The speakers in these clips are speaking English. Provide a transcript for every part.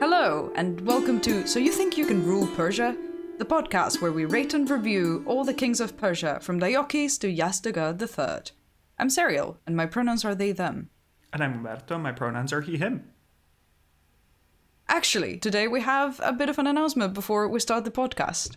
Hello, and welcome to So You Think You Can Rule Persia? The podcast where we rate and review all the kings of Persia, from Diocles to Yazdegerd III. I'm Serial, and my pronouns are they, them. And I'm Umberto, my pronouns are he, him. Actually, today we have a bit of an announcement before we start the podcast.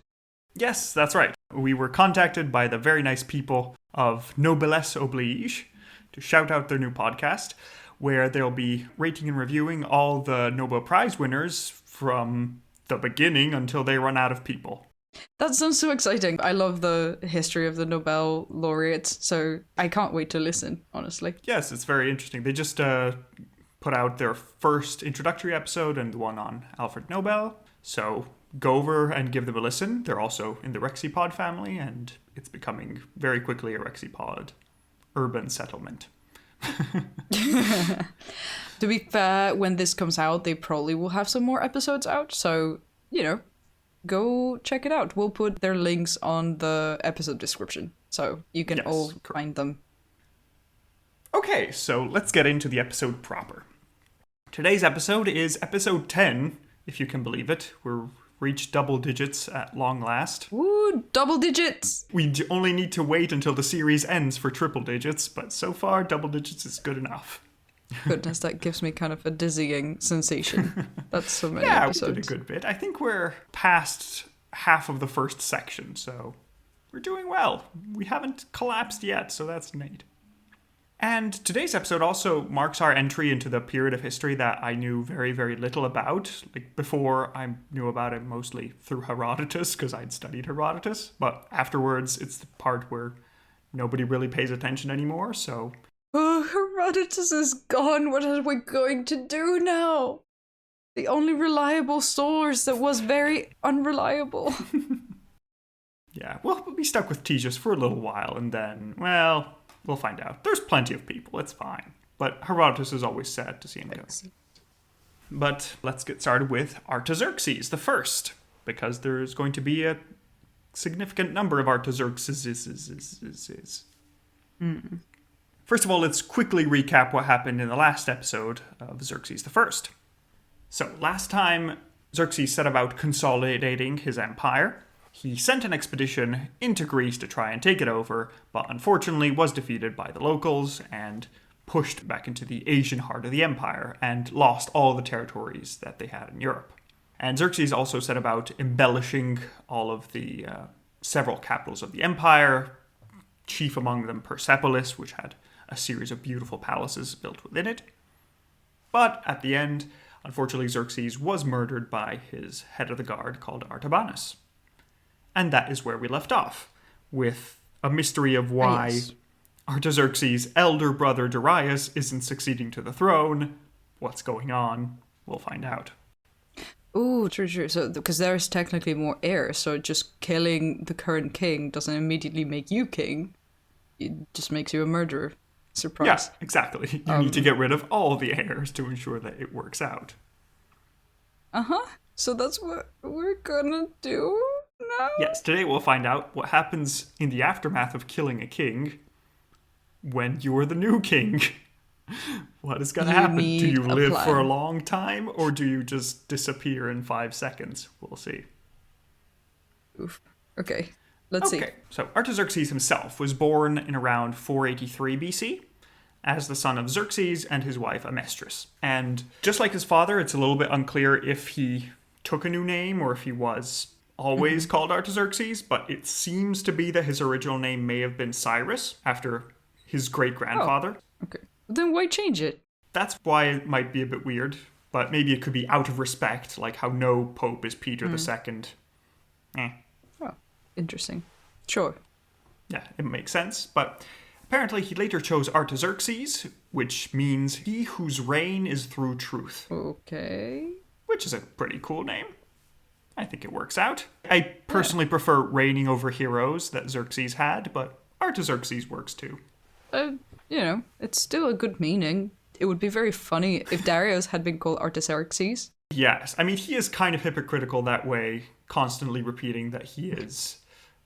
Yes, that's right. We were contacted by the very nice people of Nobelesse, Oblige to shout out their new podcast, where they'll be rating and reviewing all the Nobel Prize winners from the beginning until they run out of people. That sounds so exciting. I love the history of the Nobel laureates, so I can't wait to listen, honestly. Yes, it's very interesting. They just put out their first introductory episode and the one on Alfred Nobel. So go over and give them a listen. They're also in the Rexipod family, and it's becoming very quickly a Rexipod urban settlement. To be fair, when this comes out, they probably will have some more episodes out, so, go check it out. We'll put their links on the episode description, so you can all find them. Okay, so let's get into the episode proper. Today's episode is episode 10, if you can believe it. We've reached double digits at long last. Woo, double digits! We only need to wait until the series ends for triple digits, but so far, double digits is good enough. Goodness, that gives me kind of a dizzying sensation. That's so many episodes. We did a good bit. I think we're past half of the first section, so we're doing well. We haven't collapsed yet, so that's neat. And today's episode also marks our entry into the period of history that I knew very, very little about. Like, before, I knew about it mostly through Herodotus, because I'd studied Herodotus. But afterwards, it's the part where nobody really pays attention anymore, so... Oh, Herodotus is gone. What are we going to do now? The only reliable source that was very unreliable. Yeah, we'll be stuck with Theseus for a little while, and then, well... We'll find out. There's plenty of people. It's fine. But Herodotus is always sad to see him go. But let's get started with Artaxerxes I, because there's going to be a significant number of Artaxerxes. First of all, let's quickly recap what happened in the last episode of Xerxes I. So, last time, Xerxes set about consolidating his empire. He sent an expedition into Greece to try and take it over, but unfortunately was defeated by the locals and pushed back into the Asian heart of the empire and lost all the territories that they had in Europe. And Xerxes also set about embellishing all of the several capitals of the empire, chief among them Persepolis, which had a series of beautiful palaces built within it. But at the end, unfortunately, Xerxes was murdered by his head of the guard called Artabanus. And that is where we left off, with a mystery of why Artaxerxes' elder brother Darius isn't succeeding to the throne. What's going on? We'll find out. Ooh, true. So, because there's technically more heirs, so just killing the current king doesn't immediately make you king. It just makes you a murderer. Surprise. Yeah, exactly. You need to get rid of all the heirs to ensure that it works out. So that's what we're gonna do? No? Yes, today we'll find out what happens in the aftermath of killing a king when you're the new king. What is going to happen? Do you live for a long time, or do you just disappear in 5 seconds? We'll see. Oof. Okay, let's see. So Artaxerxes himself was born in around 483 BC as the son of Xerxes and his wife Amestris. And just like his father, it's a little bit unclear if he took a new name or if he was... always called Artaxerxes, but it seems to be that his original name may have been Cyrus, after his great-grandfather. Oh, okay. Then why change it? That's why it might be a bit weird, but maybe it could be out of respect, like how no pope is Peter II. Oh, interesting. Sure. Yeah, it makes sense, but apparently he later chose Artaxerxes, which means he whose reign is through truth. Okay. Which is a pretty cool name. I think it works out. I personally prefer reigning over heroes that Xerxes had, but Artaxerxes works too. It's still a good meaning. It would be very funny if Darius had been called Artaxerxes. Yes, I mean, he is kind of hypocritical that way, constantly repeating that he is,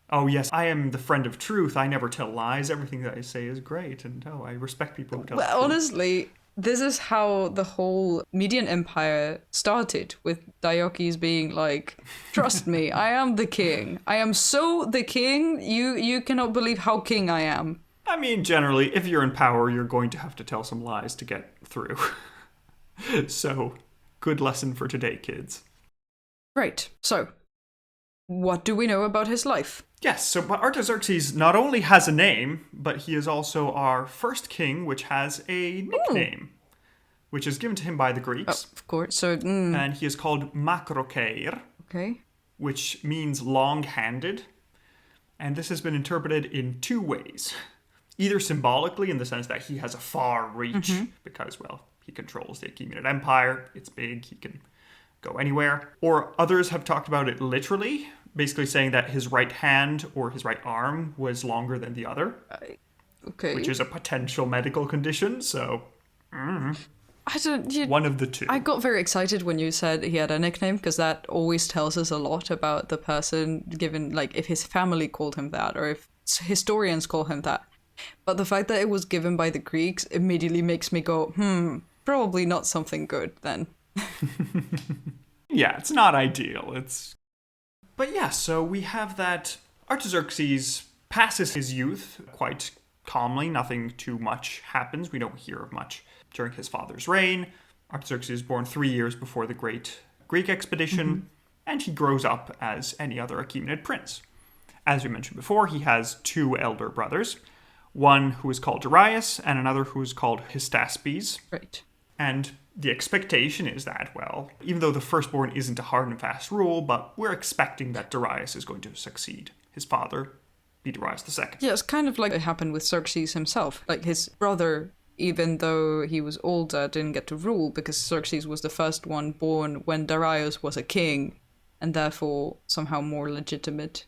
oh yes, I am the friend of truth, I never tell lies, everything that I say is great, and I respect people who tell the truth. Honestly, This is how the whole Median Empire started, with Diocles being like, trust me, I am the king. I am so the king, you cannot believe how king I am. I mean, generally, if you're in power, you're going to have to tell some lies to get through. So, good lesson for today, kids. Right, so, what do we know about his life? Yes, so but Artaxerxes not only has a name, but he is also our first king, which has a nickname, which is given to him by the Greeks. Oh, of course, so... And he is called Macrocheir, Okay. which means long-handed. And this has been interpreted in two ways. Either symbolically, in the sense that he has a far reach, because, well, he controls the Achaemenid Empire, it's big, he can go anywhere. Or others have talked about it literally, basically saying that his right hand or his right arm was longer than the other. Okay. Which is a potential medical condition, so... I don't... one of the two. I got very excited when you said he had a nickname, because that always tells us a lot about the person, given, like, if his family called him that, or if historians call him that. But the fact that it was given by the Greeks immediately makes me go, probably not something good, then. Yeah, it's not ideal. But yeah, so we have that Artaxerxes passes his youth quite calmly. Nothing too much happens. We don't hear of much during his father's reign. Artaxerxes is born 3 years before the Great Greek Expedition, and he grows up as any other Achaemenid prince. As we mentioned before, he has two elder brothers, one who is called Darius and another who is called Hystaspes. Right. And the expectation is that, well, even though the firstborn isn't a hard and fast rule, but we're expecting that Darius is going to succeed his father, be Darius II. Yeah, it's kind of like it happened with Xerxes himself. Like, his brother, even though he was older, didn't get to rule because Xerxes was the first one born when Darius was a king, and therefore somehow more legitimate.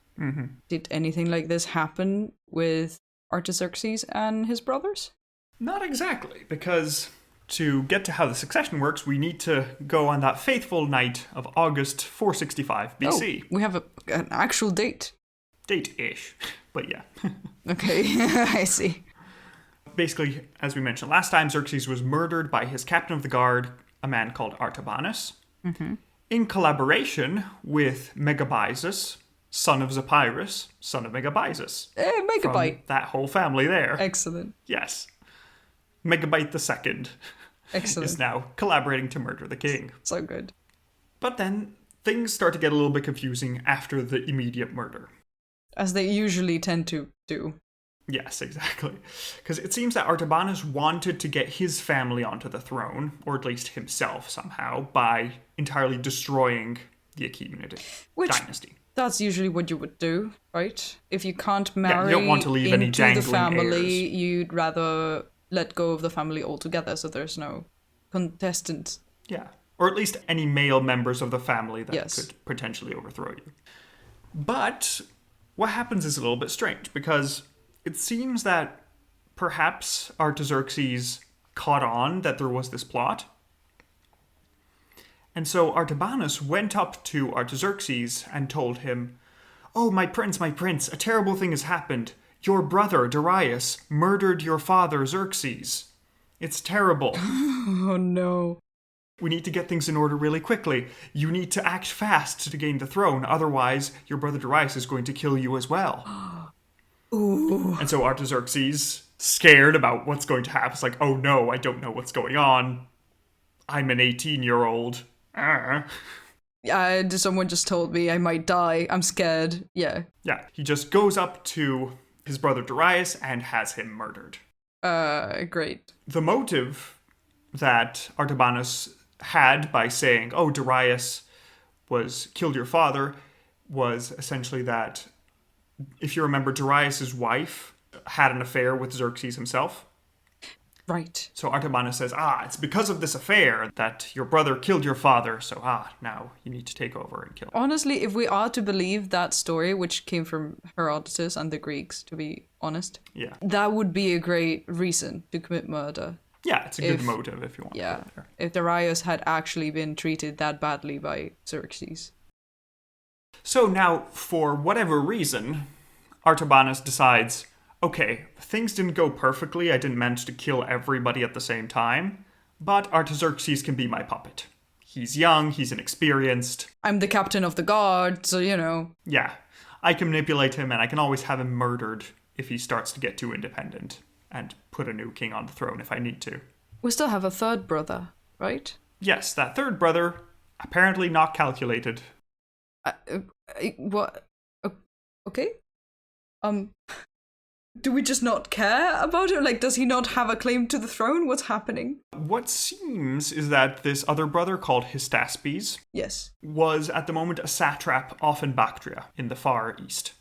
Did anything like this happen with Artaxerxes and his brothers? Not exactly, because to get to how the succession works, we need to go on that faithful night of August 465 BC. Oh, we have an actual date. Date-ish, but yeah. Okay, I see. Basically, as we mentioned last time, Xerxes was murdered by his captain of the guard, a man called Artabanus, in collaboration with Megabyzus, son of Zopyrus, son of Megabyzus. Megabyte. From that whole family there. Excellent. Yes. Megabyte II Excellent. is now collaborating to murder the king. So good. But then things start to get a little bit confusing after the immediate murder. As they usually tend to do. Yes, exactly. Because it seems that Artabanus wanted to get his family onto the throne, or at least himself somehow, by entirely destroying the Achaemenid dynasty. That's usually what you would do, right? If you can't marry you don't want to leave any into the dangling family, heirs. you'd rather let go of the family altogether, so there's no contestant. Yeah. Or at least any male members of the family that Yes. could potentially overthrow you. But what happens is a little bit strange, because it seems that perhaps Artaxerxes caught on that there was this plot. And so Artabanus went up to Artaxerxes and told him, "Oh, my prince, a terrible thing has happened. Your brother, Darius, murdered your father, Xerxes. It's terrible. Oh no. We need to get things in order really quickly. You need to act fast to gain the throne, otherwise your brother Darius is going to kill you as well." Ooh. And so Artaxerxes, scared about what's going to happen, is like, "Oh no, I don't know what's going on. I'm an 18-year-old. Someone just told me I might die. I'm scared. Yeah. Yeah, he just goes up to his brother Darius and has him murdered. Great. The motive that Artabanus had by saying, "Oh, Darius killed your father," was essentially that, if you remember, Darius's wife had an affair with Xerxes himself. Right. So Artabanus says, it's because of this affair that your brother killed your father, so now you need to take over and kill him. Honestly, if we are to believe that story, which came from Herodotus and the Greeks, to be honest, Yeah. that would be a great reason to commit murder. Yeah, it's a good motive if you want to go there. If Darius had actually been treated that badly by Xerxes. So now, for whatever reason, Artabanus decides, okay, things didn't go perfectly. I didn't manage to kill everybody at the same time. but Artaxerxes can be my puppet. He's young, he's inexperienced. I'm the captain of the guard, so Yeah, I can manipulate him and I can always have him murdered if he starts to get too independent and put a new king on the throne if I need to. We still have a third brother, right? Yes, that third brother, apparently not calculated. What? Okay. Do we just not care about him? Like, does he not have a claim to the throne? What's happening? What seems is that this other brother called Hystaspes Yes. was at the moment a satrap off in Bactria in the far east.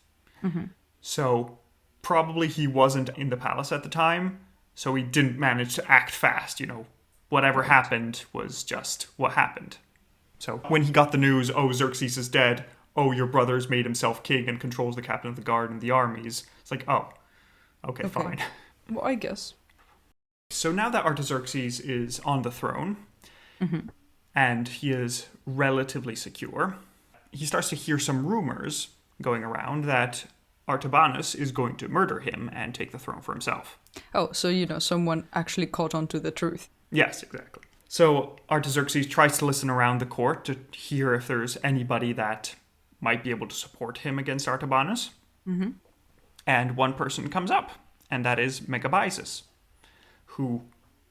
Mm-hmm. So probably he wasn't in the palace at the time, so he didn't manage to act fast, Whatever happened was just what happened. So when he got the news, oh, Xerxes is dead, oh, your brother's made himself king and controls the captain of the guard and the armies, it's like, oh, okay, fine. Well, I guess. So now that Artaxerxes is on the throne, and he is relatively secure, he starts to hear some rumors going around that Artabanus is going to murder him and take the throne for himself. Oh, so, someone actually caught on to the truth. Yes, exactly. So Artaxerxes tries to listen around the court to hear if there's anybody that might be able to support him against Artabanus. Mm-hmm. And one person comes up, and that is Megabyzus, who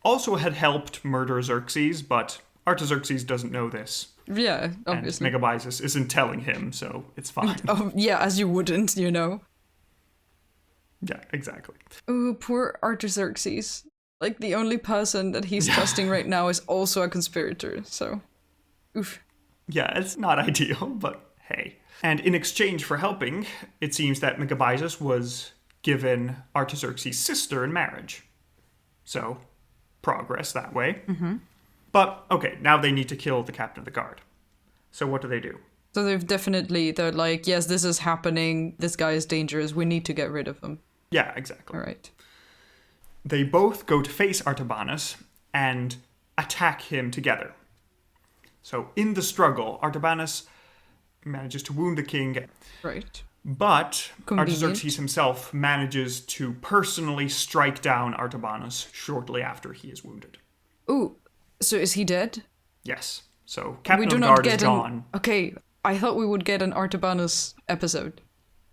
also had helped murder Xerxes, but Artaxerxes doesn't know this. Yeah, obviously. And Megabyzus isn't telling him, so it's fine. Oh, yeah, as you wouldn't, Yeah, exactly. Oh, poor Artaxerxes. Like, the only person that he's trusting right now is also a conspirator, so... Oof. Yeah, it's not ideal, but hey. And in exchange for helping, it seems that Megabyzus was given Artaxerxes' sister in marriage. So, progress that way. Mm-hmm. But, okay, now they need to kill the captain of the guard. So what do? So they're like, yes, this is happening, this guy is dangerous, we need to get rid of him. Yeah, exactly. All right. They both go to face Artabanus and attack him together. So in the struggle, Artabanus manages to wound the king. Right. But Convenient. Artaxerxes himself manages to personally strike down Artabanus shortly after he is wounded. Ooh, so is he dead? Yes. So Captain of the Guard is gone. Okay, I thought we would get an Artabanus episode,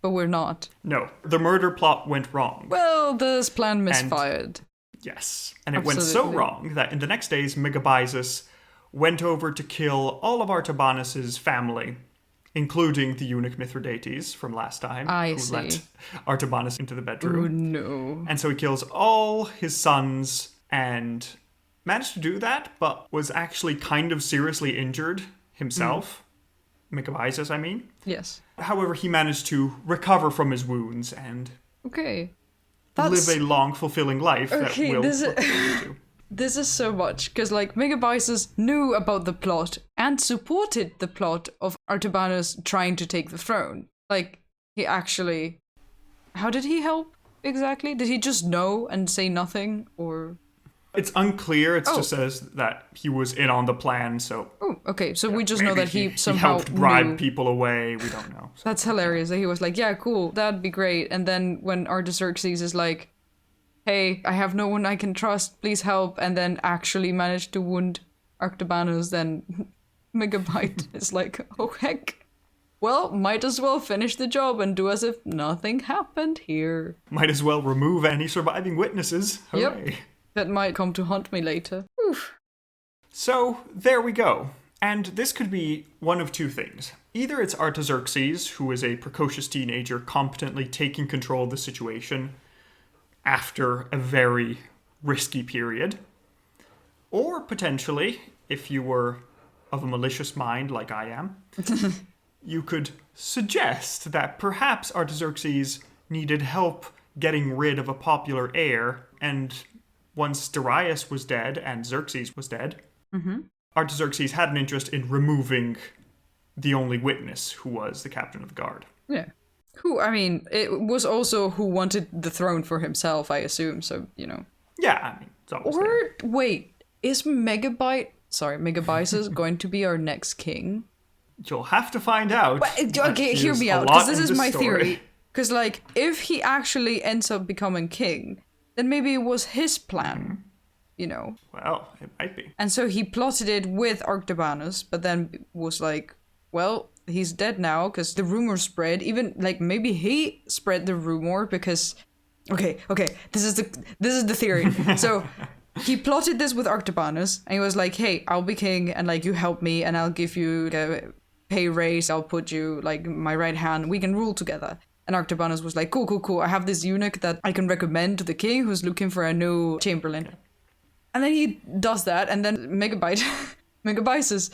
but we're not. No, the murder plot went wrong. Well, this plan misfired. Yes, and it went so wrong that in the next days, Megabyzus went over to kill all of Artabanus's family, including the eunuch Mithridates from last time, who let Artabanus into the bedroom. Oh, no. And so he kills all his sons and managed to do that, but was actually kind of seriously injured himself. Megabyzus, I mean. Yes. However, he managed to recover from his wounds and live a long, fulfilling life that will look forward to. This is so much, because Megabyzus knew about the plot and supported the plot of Artabanus trying to take the throne. He actually... How did he help, exactly? Did he just know and say nothing, or... It's unclear, it just says that he was in on the plan, so... Oh, okay, so we just know that he somehow he helped bribe people away, we don't know. So. That's hilarious, that he was like, yeah, cool, that'd be great, and then when Artaxerxes is like, hey, I have no one I can trust, please help, and then actually managed to wound Artabanus, then Megabyte is like, oh heck, well, might as well finish the job and do as if nothing happened here. Might as well remove any surviving witnesses. Hooray. Yep, that might come to haunt me later. Oof. So, there we go. And this could be one of two things. Either it's Artaxerxes, who is a precocious teenager competently taking control of the situation after a very risky period. Or potentially, if you were of a malicious mind like I am, you could suggest that perhaps Artaxerxes needed help getting rid of a popular heir, and once Darius was dead and Xerxes was dead, Artaxerxes had an interest in removing the only witness, who was the captain of the guard. Yeah. Who, I mean, it was also who wanted the throne for himself, I assume, so, Yeah, I mean, it's always there. Wait, is Megabyzus going to be our next king? You'll have to find out. Okay, hear me out, because this is my theory. Because, if he actually ends up becoming king, then maybe it was his plan Well, it might be. And so he plotted it with Artabanus, but then was like, well, he's dead now because the rumor spread. Even like maybe he spread the rumor because okay, this is the theory. So he plotted this with Artabanus, and he was like, hey, I'll be king, and like you help me, and I'll give you a pay raise. I'll put you like my right hand. We can rule together. And Artabanus was like, cool. I have this eunuch that I can recommend to the king who's looking for a new chamberlain. Yeah. And then he does that, and then Megabyzus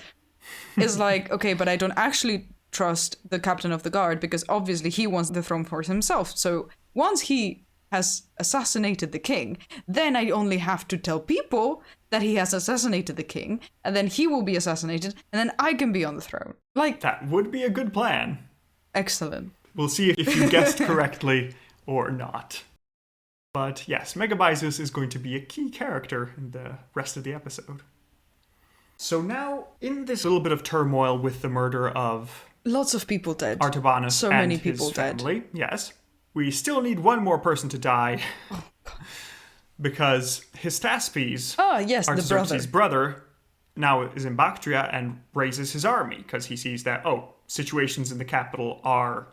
is like, okay, but I don't actually trust the captain of the guard because obviously he wants the throne for himself. So once he has assassinated the king, then I only have to tell people that he has assassinated the king, and then he will be assassinated, and then I can be on the throne. Like, that would be a good plan. Excellent. We'll see if you guessed correctly or not. But yes, Megabyzus is going to be a key character in the rest of the episode. So now, in this little bit of turmoil with the murder of... lots of people dead. Artabanus so and many people his family. Dead. Yes. We still need one more person to die. Oh, God. Because Hystaspes, Artaxerxes' the brother, now is in Bactria and raises his army because he sees that, situations in the capital are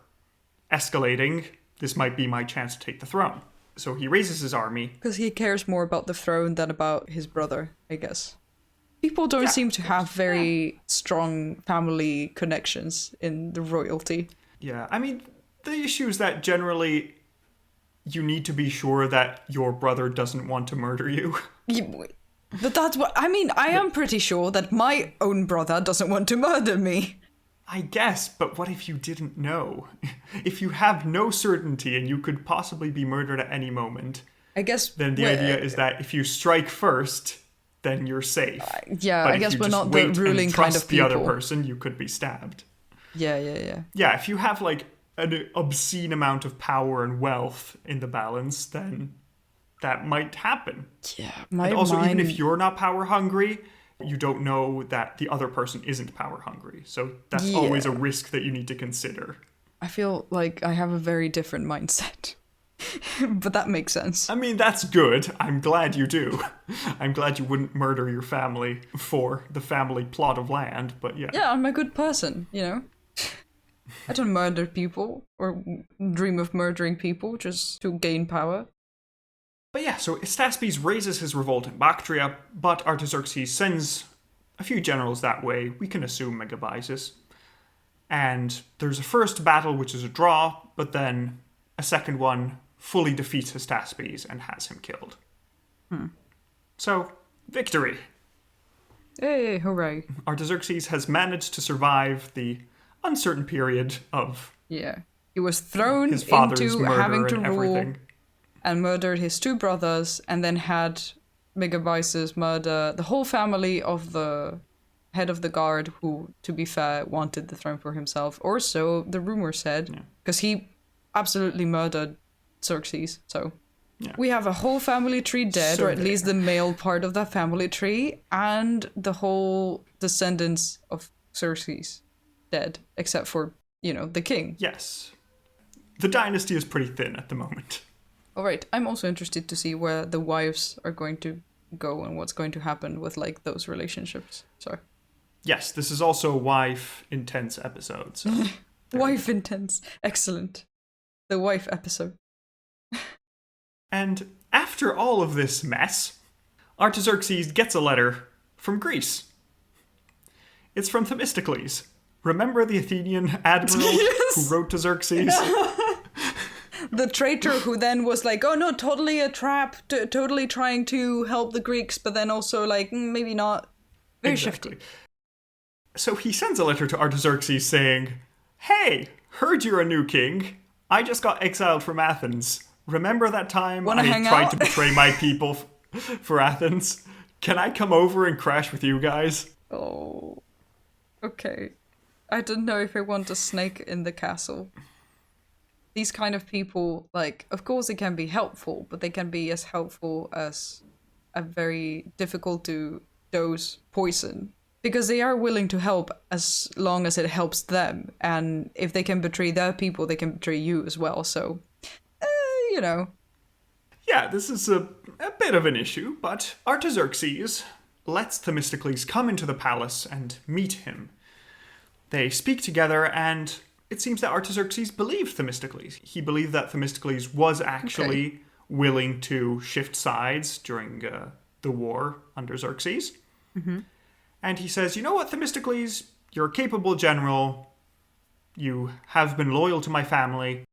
escalating. This might be my chance to take the throne. So he raises his army. Because he cares more about the throne than about his brother, I guess. People don't seem to have very strong family connections in the royalty. Yeah, I mean, the issue is that generally you need to be sure that your brother doesn't want to murder you. But that's what... I mean, I am pretty sure that my own brother doesn't want to murder me. I guess, but what if you didn't know? If you have no certainty and you could possibly be murdered at any moment, I guess... then the idea is that if you strike first, then you're safe. Yeah, but I guess we're not the ruling kind of people. The other person, you could be stabbed. Yeah. Yeah, if you have like an obscene amount of power and wealth in the balance, then that might happen. Yeah, even if you're not power hungry, you don't know that the other person isn't power hungry. So that's always a risk that you need to consider. I feel like I have a very different mindset. But that makes sense. I mean, that's good. I'm glad you do. I'm glad you wouldn't murder your family for the family plot of land, but yeah. Yeah, I'm a good person, I don't murder people or dream of murdering people just to gain power. But yeah, so Hystaspes raises his revolt in Bactria, but Artaxerxes sends a few generals that way. We can assume Megabyzus. And there's a first battle, which is a draw, but then a second one fully defeats Hystaspes and has him killed. So, victory! Hey, hooray. Artaxerxes has managed to survive the uncertain period of... Yeah. He was thrown his father's into murder having to and rule everything. And murdered his two brothers, and then had Megabyzus murder the whole family of the head of the guard, who, to be fair, wanted the throne for himself, or so the rumor said, because he absolutely murdered Xerxes. So we have a whole family tree dead, or at least the male part of that family tree, and the whole descendants of Xerxes dead, except for, the king. Yes. The dynasty is pretty thin at the moment. All right, I'm also interested to see where the wives are going to go and what's going to happen with, those relationships. So. Yes, this is also a wife-intense episode. So Wife-intense. Excellent. The wife episode. And after all of this mess, Artaxerxes gets a letter from Greece. It's from Themistocles. Remember the Athenian admiral who wrote to Xerxes? The traitor who then was like, oh no, totally a trap, totally trying to help the Greeks, but then also maybe not. Very shifty. So he sends a letter to Artaxerxes saying, hey, heard you're a new king. I just got exiled from Athens. Remember that time I tried to betray my people for Athens? Can I come over and crash with you guys? Oh, okay. I don't know if I want a snake in the castle. These kind of people, of course they can be helpful, but they can be as helpful as a very difficult to dose poison. Because they are willing to help as long as it helps them. And if they can betray their people, they can betray you as well. So, Yeah, this is a bit of an issue, but Artaxerxes lets Themistocles come into the palace and meet him. They speak together, and it seems that Artaxerxes believed Themistocles. He believed that Themistocles was actually willing to shift sides during the war under Xerxes. Mm-hmm. And he says, you know what, Themistocles, you're a capable general. You have been loyal to my family.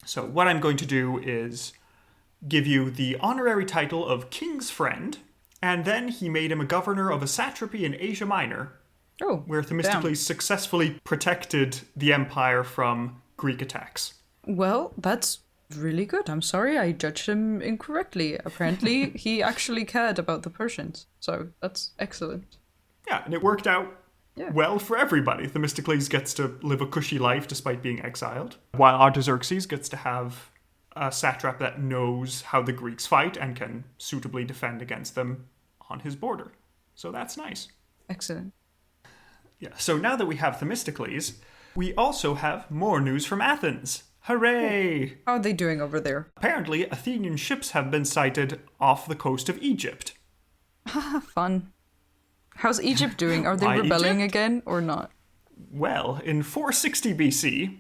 So what I'm going to do is give you the honorary title of King's Friend. And then he made him a governor of a satrapy in Asia Minor, where Themistocles successfully protected the empire from Greek attacks. Well, that's really good. I'm sorry I judged him incorrectly. Apparently, he actually cared about the Persians. So that's excellent. Yeah, and it worked out well for everybody. Themistocles gets to live a cushy life despite being exiled, while Artaxerxes gets to have a satrap that knows how the Greeks fight and can suitably defend against them on his border. So that's nice. Excellent. Yeah, so now that we have Themistocles, we also have more news from Athens. Hooray! How are they doing over there? Apparently, Athenian ships have been sighted off the coast of Egypt. Fun. How's Egypt doing? Are they rebelling again or not? Well, in 460 BC,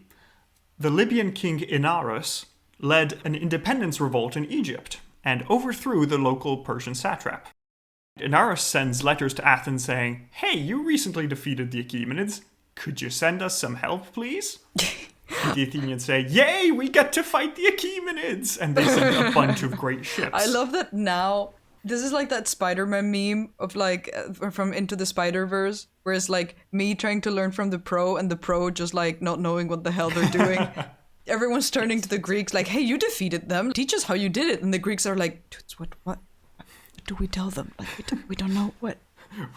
the Libyan king Inarus led an independence revolt in Egypt and overthrew the local Persian satrap. Inarus sends letters to Athens saying, hey, you recently defeated the Achaemenids. Could you send us some help, please? The Athenians say, yay, we get to fight the Achaemenids! And they send a bunch of great ships. I love that now. This is like that Spider-Man meme of like from Into the Spider-Verse, where it's like me trying to learn from the pro and the pro just like not knowing what the hell they're doing. Everyone's turning to the Greeks like, hey, you defeated them. Teach us how you did it. And the Greeks are like, dudes, what do we tell them? Like, we don't know what.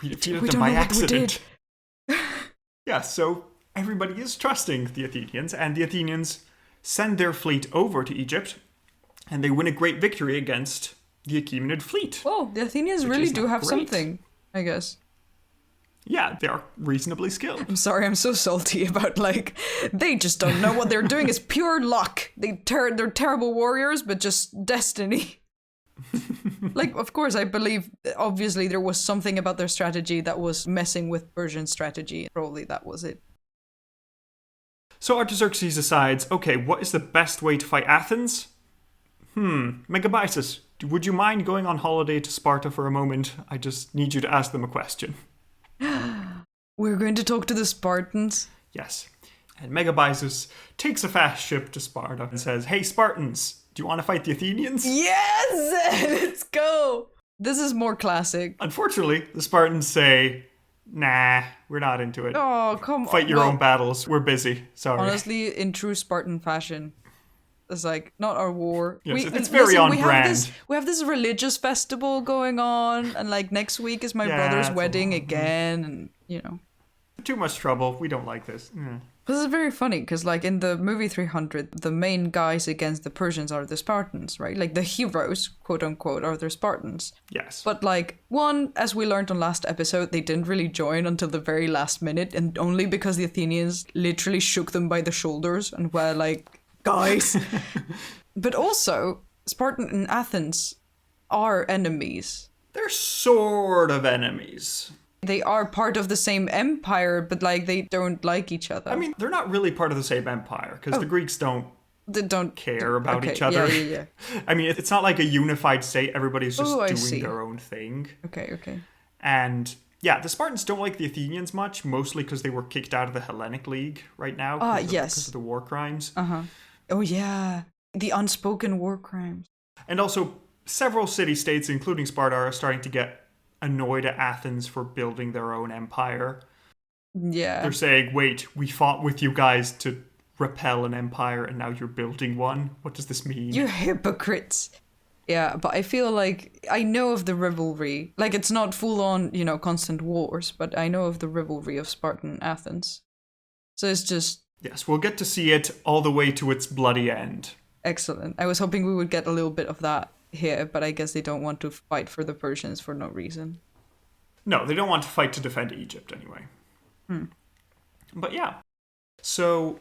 We defeated them by accident. Yeah, so everybody is trusting the Athenians, and the Athenians send their fleet over to Egypt, and they win a great victory against the Achaemenid fleet. Oh, the Athenians really do have something, I guess. Yeah, they are reasonably skilled. I'm sorry, I'm so salty about, like, they just don't know what they're doing. It's pure luck. They're terrible warriors, but just destiny. Like, of course, I believe, obviously, there was something about their strategy that was messing with Persian strategy. Probably that was it. So Artaxerxes decides, okay, what is the best way to fight Athens? Megabyzus, would you mind going on holiday to Sparta for a moment? I just need you to ask them a question. We're going to talk to the Spartans? Yes. And Megabyzus takes a fast ship to Sparta and says, hey, Spartans, do you want to fight the Athenians? Yes! Let's go! This is more classic. Unfortunately, the Spartans say, nah, we're not into it. Oh, come on. Fight your own battles. We're busy. Sorry. Honestly, in true Spartan fashion, it's like, not our war. Yes, it's very on brand. We have this religious festival going on, and like next week is my brother's wedding again, and you know. Too much trouble. We don't like this. This is very funny, because like in the movie 300, the main guys against the Persians are the Spartans, right? Like the heroes, quote unquote, are the Spartans. Yes. But like, one, as we learned on last episode, they didn't really join until the very last minute, and only because the Athenians literally shook them by the shoulders and were like, guys. But also, Spartan and Athens are enemies. They're sort of enemies. They are part of the same empire, but like they don't like each other. I mean, they're not really part of the same empire, because the Greeks don't care about each other. Yeah. I mean, it's not like a unified state. Everybody's just doing their own thing. Okay. And yeah, the Spartans don't like the Athenians much, mostly because they were kicked out of the Hellenic League right now because of the war crimes. Oh yeah, the unspoken war crimes. And also, several city-states, including Sparta, are starting to get annoyed at Athens for building their own empire. Yeah. They're saying, wait, we fought with you guys to repel an empire and now you're building one? What does this mean? You hypocrites. Yeah, but I feel like I know of the rivalry. Like, it's not full-on, constant wars, but I know of the rivalry of Spartan and Athens. So it's just... Yes, we'll get to see it all the way to its bloody end. Excellent. I was hoping we would get a little bit of that here, but I guess they don't want to fight for the Persians for no reason. No, they don't want to fight to defend Egypt anyway. But yeah. So,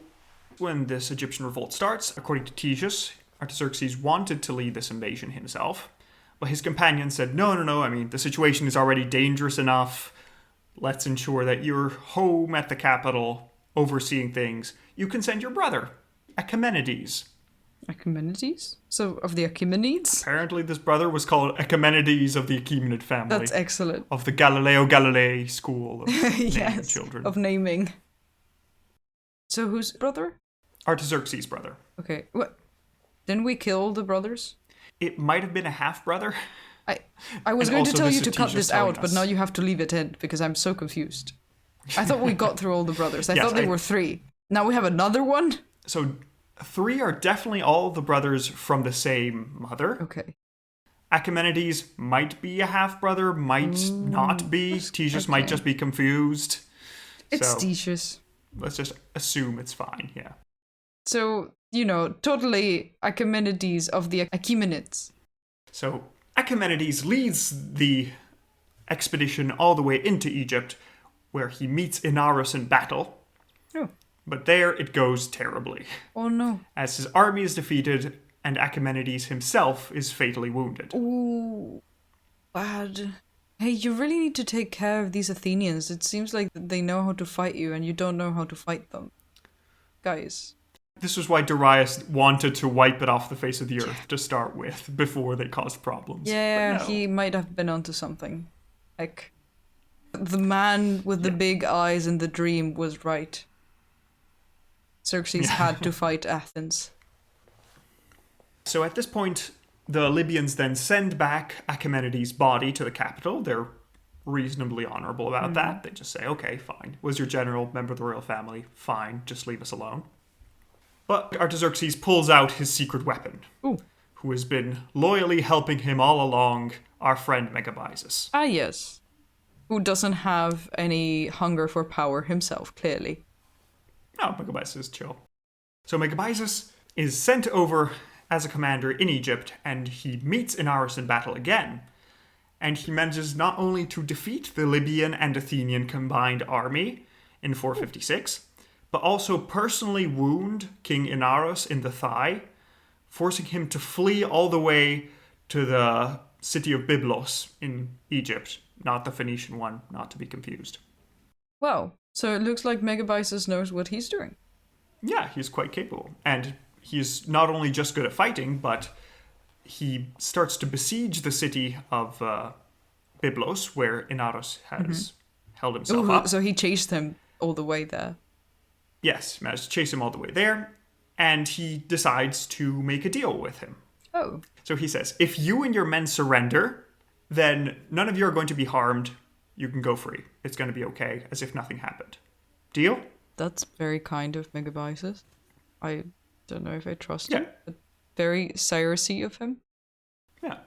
when this Egyptian revolt starts, according to Ctesias, Artaxerxes wanted to lead this invasion himself, but his companion said, no, I mean, the situation is already dangerous enough. Let's ensure that you're home at the capital, overseeing things. You can send your brother, Echemenides. Echemenides? So, of the Achaemenids? Apparently this brother was called Echemenides of the Achaemenid family. That's excellent. Of the Galileo Galilei school of naming yes, children. of naming. So whose brother? Artaxerxes' brother. Okay, what? Didn't we kill the brothers? It might have been a half-brother. I was going to tell you to cut Tejas this out, but now you have to leave it in, because I'm so confused. I thought we got through all the brothers. I thought there were 3. Now we have another one? So 3 are definitely all the brothers from the same mother. Okay. Echemenides might be a half-brother, might not be. Tejas might just be confused. It's Tejas. Let's just assume it's fine, yeah. So, totally Achaemenides of the Achaemenids. So Echemenides leads the expedition all the way into Egypt, where he meets Inaros in battle. Oh. But there it goes terribly. Oh no. As his army is defeated, and Echemenides himself is fatally wounded. Ooh. Bad. Hey, you really need to take care of these Athenians. It seems like they know how to fight you, and you don't know how to fight them. Guys. This was why Darius wanted to wipe it off the face of the earth to start with, before they caused problems. Yeah, he might have been onto something. Like, the man with the big eyes in the dream was right. Xerxes had to fight Athens. So at this point, the Libyans then send back Achaemenides' body to the capital. They're reasonably honorable about that. They just say, okay, fine. Was your general, member of the royal family? Fine, just leave us alone. But Artaxerxes pulls out his secret weapon, who has been loyally helping him all along, our friend Megabyzus. Ah, yes. Who doesn't have any hunger for power himself, clearly. No, Megabyzus is chill. So Megabyzus is sent over as a commander in Egypt, and he meets Inaros in battle again. And he manages not only to defeat the Libyan and Athenian combined army in 456, but also personally wound King Inaros in the thigh, forcing him to flee all the way to the city of Byblos in Egypt, not the Phoenician one, not to be confused. Wow, so it looks like Megabyzus knows what he's doing. Yeah, he's quite capable. And he's not only just good at fighting, but he starts to besiege the city of Byblos, where Inaros has held himself up. So he chased him all the way there. Yes, managed to chase him all the way there, and he decides to make a deal with him. Oh. So he says, if you and your men surrender, then none of you are going to be harmed. You can go free. It's going to be okay, as if nothing happened. Deal? That's very kind of Megabyzus. I don't know if I trust him, but very Cyrus-y of him. Yeah.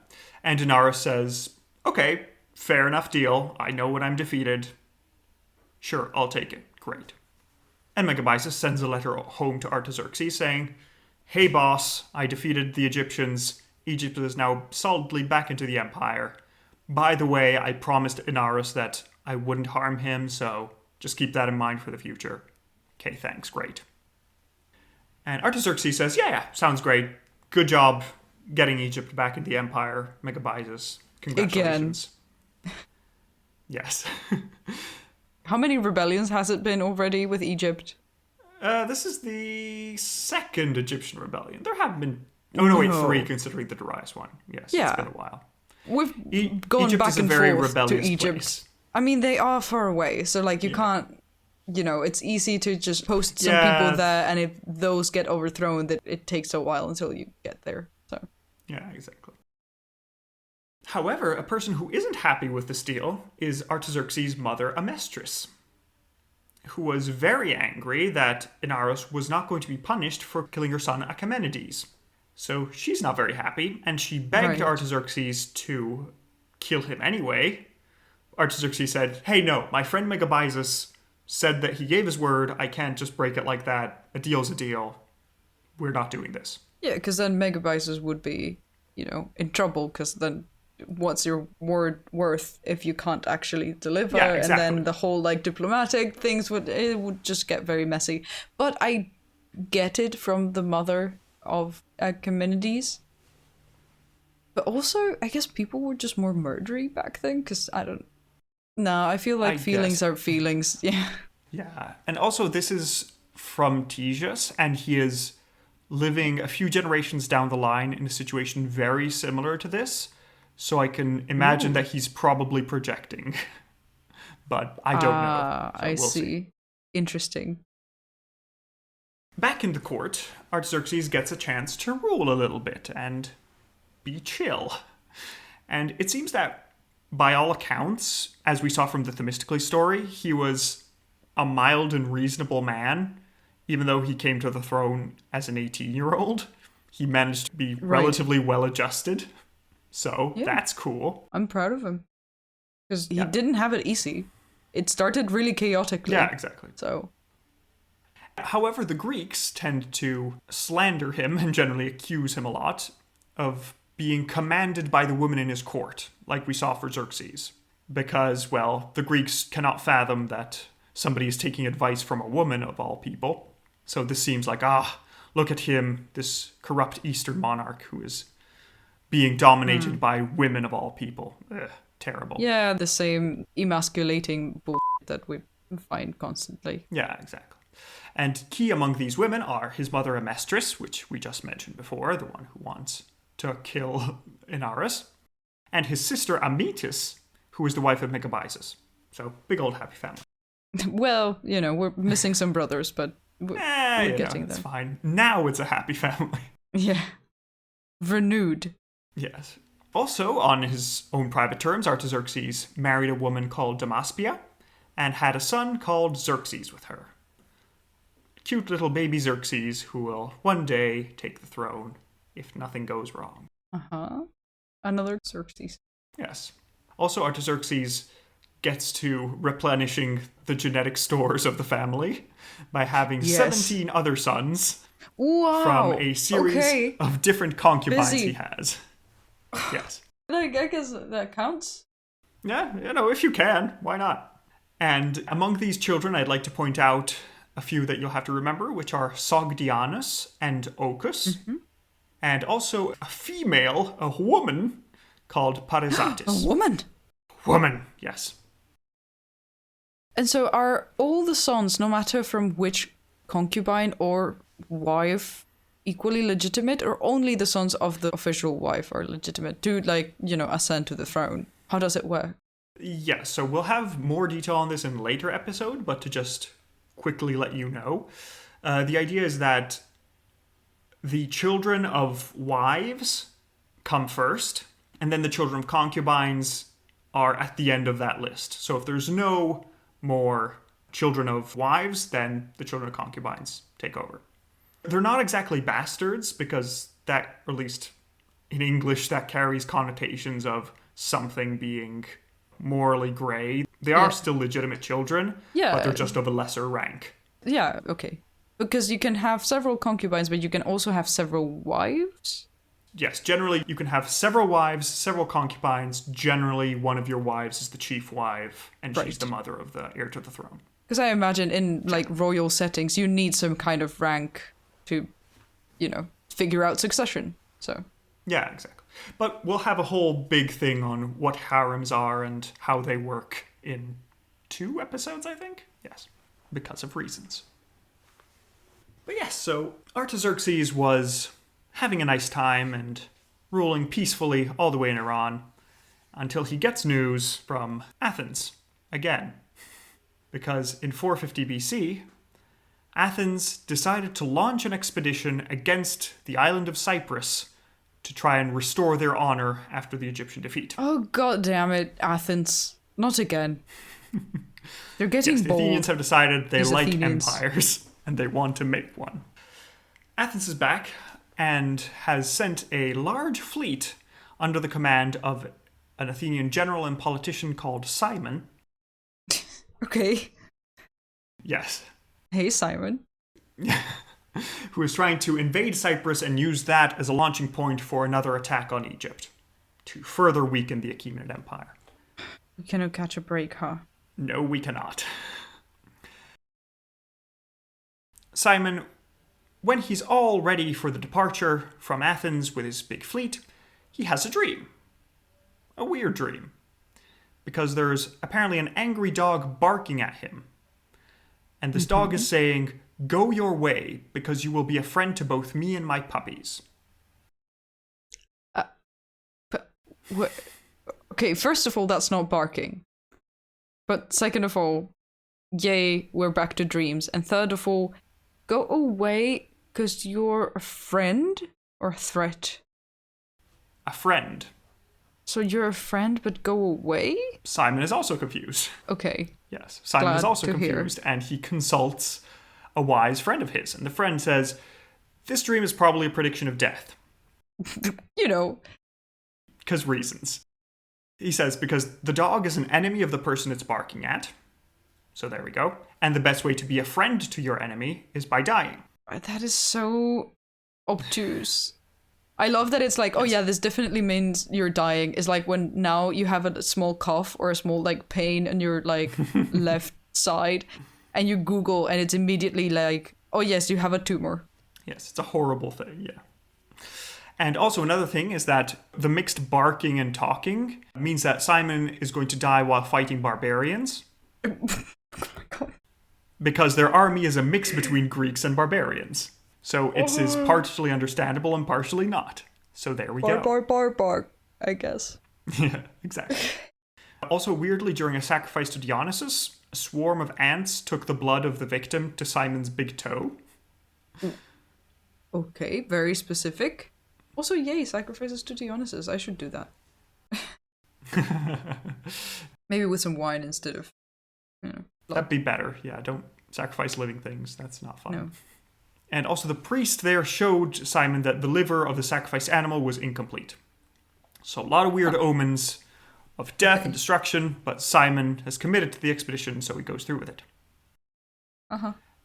And Inaros says, okay, fair enough deal. I know when I'm defeated. Sure, I'll take it. Great. And Megabyzus sends a letter home to Artaxerxes saying, hey boss, I defeated the Egyptians. Egypt is now solidly back into the empire. By the way, I promised Inaros that I wouldn't harm him, so just keep that in mind for the future. Okay, thanks, great. And Artaxerxes says, yeah, sounds great. Good job getting Egypt back into the empire, Megabyzus. Congratulations. Again. Yes. How many rebellions has it been already with Egypt? This is the second Egyptian rebellion. There have been... Oh, no, wait, 3 considering the Darius one. Yes, it's been a while. We've gone Egypt back is a and very forth rebellious to Egypt. Place. I mean, they are far away, so like you can't... it's easy to just post some people there, and if those get overthrown, that it takes a while until you get there. So yeah, exactly. However, a person who isn't happy with this deal is Artaxerxes' mother, Amestris, who was very angry that Inaros was not going to be punished for killing her son Achaemenides. So she's not very happy, and she begged Artaxerxes to kill him anyway. Artaxerxes said, hey, no, my friend Megabyzus said that he gave his word. I can't just break it like that. A deal's a deal. We're not doing this. Yeah, because then Megabyzus would be, in trouble, because then what's your word worth if you can't actually deliver? Yeah, exactly. And then the whole diplomatic things would just get very messy. But I get it from the mother of Achaemenides. But also, I guess people were just more murdery back then, because I don't... No, I feel like feelings are feelings, yeah. Yeah, and also this is from Ctesias, and he is living a few generations down the line in a situation very similar to this, so I can imagine that he's probably projecting. But I don't know. So I see. Interesting. Back in the court, Artaxerxes gets a chance to rule a little bit and be chill. And it seems that, by all accounts, as we saw from the Themistocles story, he was a mild and reasonable man. Even though he came to the throne as an 18-year-old, he managed to be relatively well-adjusted. So that's cool. I'm proud of him. Because he didn't have it easy. It started really chaotically. Yeah, exactly. So... However, the Greeks tend to slander him and generally accuse him a lot of being commanded by the women in his court, like we saw for Xerxes. Because, well, the Greeks cannot fathom that somebody is taking advice from a woman, of all people. So this seems like, look at him, this corrupt Eastern monarch who is being dominated by women of all people. Ugh, terrible. Yeah, the same emasculating bullshit that we find constantly. Yeah, exactly. And key among these women are his mother Amestris, which we just mentioned before, the one who wants to kill Inaros, and his sister Amytis, who is the wife of Megabyzus. So, big old happy family. Well, we're missing some brothers, but we're getting them. It's fine. Now it's a happy family. Yeah. Renewed. Yes. Also, on his own private terms, Artaxerxes married a woman called Damaspia and had a son called Xerxes with her. Cute little baby Xerxes who will one day take the throne if nothing goes wrong. Uh-huh. Another Xerxes. Yes. Also, Artaxerxes gets to replenishing the genetic stores of the family by having 17 other sons from a series of different concubines he has. Yes. I guess that counts. Yeah, if you can, why not? And among these children, I'd like to point out a few that you'll have to remember, which are Sogdianus and Ocus, and also a woman called Parysatis. A woman? Woman, yes. And so are all the sons, no matter from which concubine or wife, equally legitimate, or only the sons of the official wife are legitimate to, ascend to the throne? How does it work? Yeah, so we'll have more detail on this in a later episode, but to just quickly let you know, the idea is that the children of wives come first, and then the children of concubines are at the end of that list. So if there's no more children of wives, then the children of concubines take over. They're not exactly bastards, because that, or at least in English, that carries connotations of something being morally grey. They are still legitimate children, but they're just of a lesser rank. Yeah, okay. Because you can have several concubines, but you can also have several wives? Yes, generally you can have several wives, several concubines. Generally, one of your wives is the chief wife, and she's the mother of the heir to the throne. Because I imagine in, royal settings, you need some kind of rank to, figure out succession, so... Yeah, exactly. But we'll have a whole big thing on what harems are and how they work in 2 episodes, I think? Yes, because of reasons. But yes, so Artaxerxes was having a nice time and ruling peacefully all the way in Iran until he gets news from Athens again. Because in 450 BC, Athens decided to launch an expedition against the island of Cyprus to try and restore their honor after the Egyptian defeat. Oh, god damn it, Athens. Not again. They're getting bold. The Athenians have decided they like empires, and they want to make one. Athens is back, and has sent a large fleet under the command of an Athenian general and politician called Simon. Okay. Yes. Hey, Simon. Who is trying to invade Cyprus and use that as a launching point for another attack on Egypt, to further weaken the Achaemenid Empire. We cannot catch a break, huh? No, we cannot. Simon when he's all ready for the departure from Athens with his big fleet, he has a dream. A weird dream. Because there's apparently an angry dog barking at him. And this dog is saying, "Go your way, because you will be a friend to both me and my puppies." Okay, first of all, that's not barking. But second of all, yay, we're back to dreams. And third of all, go away because you're a friend or a threat? A friend. So you're a friend, but go away? Simon is also confused. Okay. Yes, Simon is also confused, hear. and he consults a wise friend of his. And the friend says, "This dream is probably a prediction of death." You know. Because reasons. He says, because the dog is an enemy of the person it's barking at. So there we go. And the best way to be a friend to your enemy is by dying. That is so obtuse. I love that it's like, oh yeah, this definitely means you're dying. It's like when now you have a small cough or a small like pain in your like left side and you Google and it's immediately like, oh yes, you have a tumor. Yes, it's a horrible thing, yeah. And also another thing is that the mixed barking and talking means that Simon is going to die while fighting barbarians. Oh my God. Because their army is a mix between Greeks and barbarians. So it is partially understandable and partially not. So there we go. Bark, I guess. Yeah, exactly. Also, weirdly, during a sacrifice to Dionysus, a swarm of ants took the blood of the victim to Simon's big toe. Okay, very specific. Also, yay, sacrifices to Dionysus. I should do that. Maybe with some wine instead of, blood. That'd be better. Yeah, don't sacrifice living things. That's not fun. No. And also the priest there showed Simon that the liver of the sacrificed animal was incomplete. So a lot of weird omens of death and destruction, but Simon has committed to the expedition, so he goes through with it.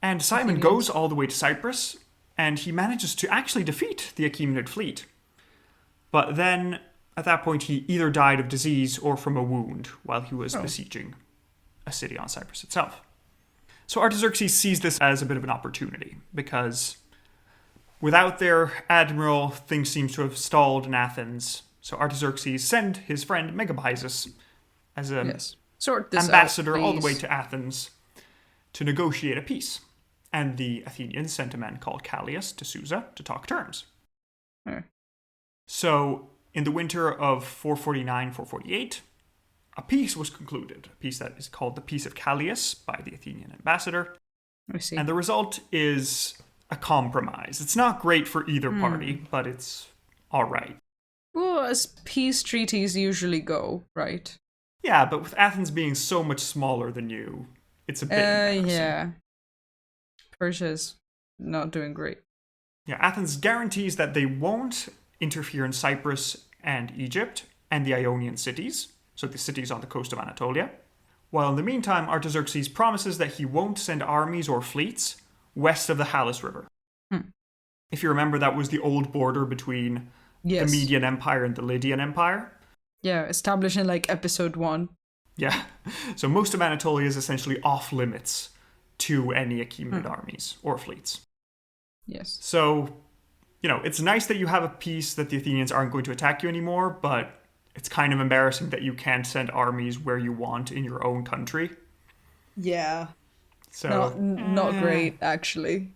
And Simon goes all the way to Cyprus, and he manages to actually defeat the Achaemenid fleet. But then, at that point, he either died of disease or from a wound while he was besieging a city on Cyprus itself. So Artaxerxes sees this as a bit of an opportunity, because without their admiral, things seem to have stalled in Athens. So Artaxerxes sent his friend Megabyzus as an ambassador all the way to Athens to negotiate a peace. And the Athenians sent a man called Callias to Susa to talk terms. So, in the winter of 449-448, a peace was concluded. A peace that is called the Peace of Callias by the Athenian ambassador. I see. And the result is a compromise. It's not great for either party, but it's all right. Well, as peace treaties usually go, right? Yeah, but with Athens being so much smaller than you, it's a bit embarrassing. Yeah. Persia's not doing great. Yeah, Athens guarantees that they won't interfere in Cyprus and Egypt and the Ionian cities, so the cities on the coast of Anatolia. While in the meantime, Artaxerxes promises that he won't send armies or fleets west of the Halys River. If you remember, that was the old border between the Median Empire and the Lydian Empire. Yeah, established in like episode 1. Yeah, so most of Anatolia is essentially off limits to any Achaemenid armies or fleets. Yes. So, it's nice that you have a peace that the Athenians aren't going to attack you anymore, but it's kind of embarrassing that you can't send armies where you want in your own country. Yeah. So not great, actually.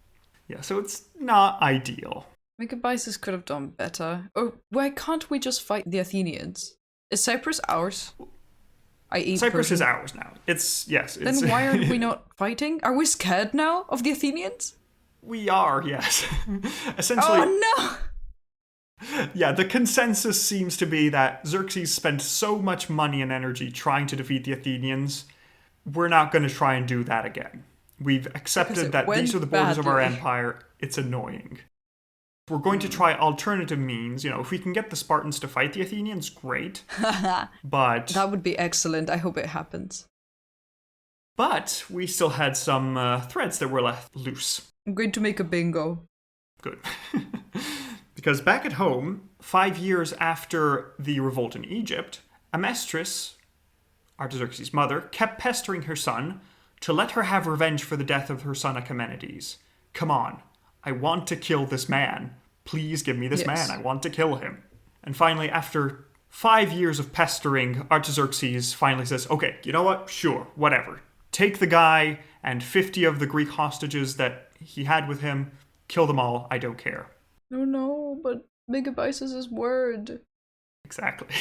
Yeah, so it's not ideal. Megabyzus could have done better. Or why can't we just fight the Athenians? Is Cyprus ours? Cyprus is ours now. Then why are we not fighting? Are we scared now of the Athenians? We are, yes. Essentially. Oh no! Yeah, the consensus seems to be that Xerxes spent so much money and energy trying to defeat the Athenians, we're not going to try and do that again. We've accepted that these are the borders of our empire. It's annoying. We're going to try alternative means. If we can get the Spartans to fight the Athenians, great. But that would be excellent. I hope it happens. But we still had some threads that were left loose. I'm going to make a bingo. Good. Because back at home, 5 years after the revolt in Egypt, Amestris, Artaxerxes' mother, kept pestering her son to let her have revenge for the death of her son Achaemenides. Come on, I want to kill this man. Please give me this Yes. man. I want to kill him. And finally, after 5 years of pestering, Artaxerxes finally says, okay, you know what? Sure, whatever. Take the guy and 50 of the Greek hostages that he had with him. Kill them all. I don't care. No, but Megabyzus' word. Exactly.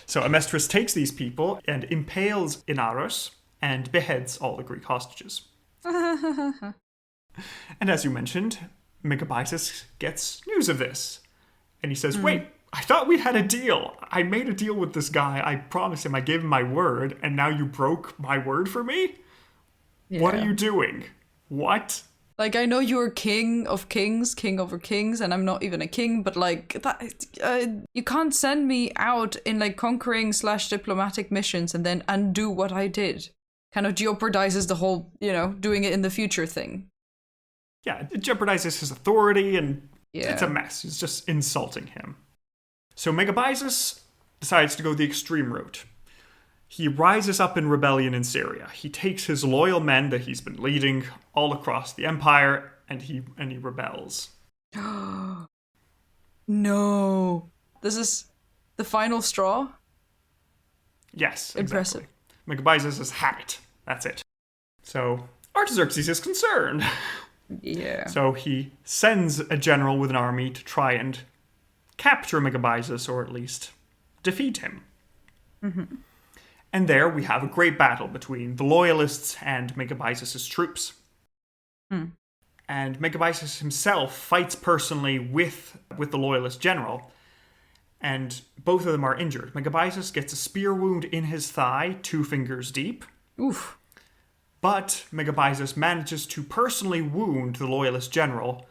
So Amestris takes these people and impales Inaros and beheads all the Greek hostages. And as you mentioned, Megabyzus gets news of this. And he says, wait, I thought we had a deal. I made a deal with this guy. I promised him. I gave him my word. And now you broke my word for me? Yeah. What are you doing? What? Like, I know you're king of kings, king over kings, and I'm not even a king, but like, that, you can't send me out in like conquering / diplomatic missions and then undo what I did. Kind of jeopardizes the whole, doing it in the future thing. Yeah, it jeopardizes his authority, and it's a Yeah. mess. It's just insulting him. So Megabyzus decides to go the extreme route. He rises up in rebellion in Syria. He takes his loyal men that he's been leading all across the empire, and he rebels. No. This is the final straw? Yes, Impressive. exactly. Megabyzus has had it. That's it. So Artaxerxes is concerned. Yeah. So he sends a general with an army to try and capture Megabyzus, or at least defeat him. Mm-hmm. And there we have a great battle between the loyalists and Megabyzus' troops. Mm. And Megabyzus himself fights personally with the loyalist general, and both of them are injured. Megabyzus gets a spear wound in his thigh, 2 fingers deep. Oof. But Megabyzus manages to personally wound the loyalist general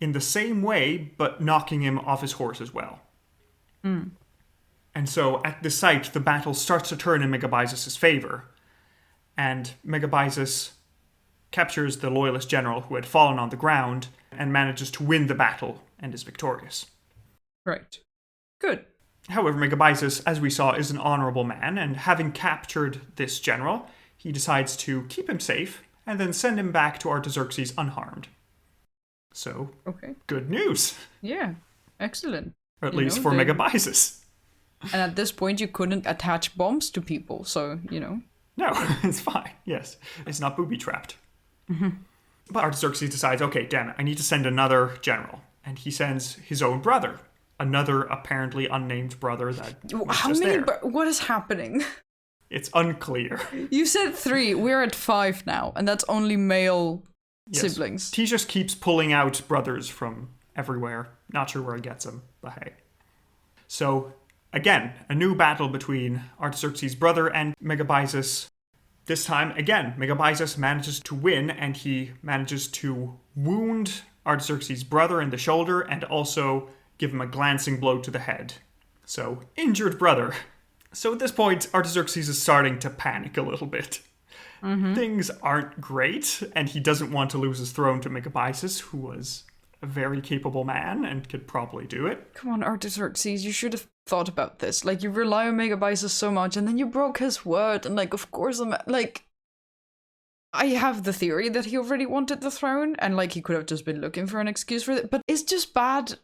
in the same way, but knocking him off his horse as well. Mm. And so at this site, the battle starts to turn in Megabyzus' favor. And Megabyzus captures the loyalist general who had fallen on the ground and manages to win the battle and is victorious. Right. Good. However, Megabyzus, as we saw, is an honorable man, and having captured this general, he decides to keep him safe and then send him back to Artaxerxes unharmed. So, Good news. Yeah. Excellent. Or at least for Megabyzus. And at this point, you couldn't attach bombs to people, so, No, it's fine. Yes. It's not booby-trapped. Mm-hmm. But Artaxerxes decides, okay, damn it, I need to send another general. And he sends his own brother. Another apparently unnamed brother that was How just many? there. What is happening? It's unclear. You said 3. We're at 5 now, and that's only male siblings. He just keeps pulling out brothers from everywhere. Not sure where he gets them, but hey. So, again, a new battle between Artaxerxes' brother and Megabyzus. This time, again, Megabyzus manages to win, and he manages to wound Artaxerxes' brother in the shoulder and also give him a glancing blow to the head. So, injured brother. So at this point, Artaxerxes is starting to panic a little bit. Mm-hmm. Things aren't great, and he doesn't want to lose his throne to Megabyzus, who was a very capable man and could probably do it. Come on, Artaxerxes, you should have thought about this. Like, you rely on Megabyzus so much, and then you broke his word, and like, of course, I have the theory that he already wanted the throne, and like, he could have just been looking for an excuse for it, but it's just bad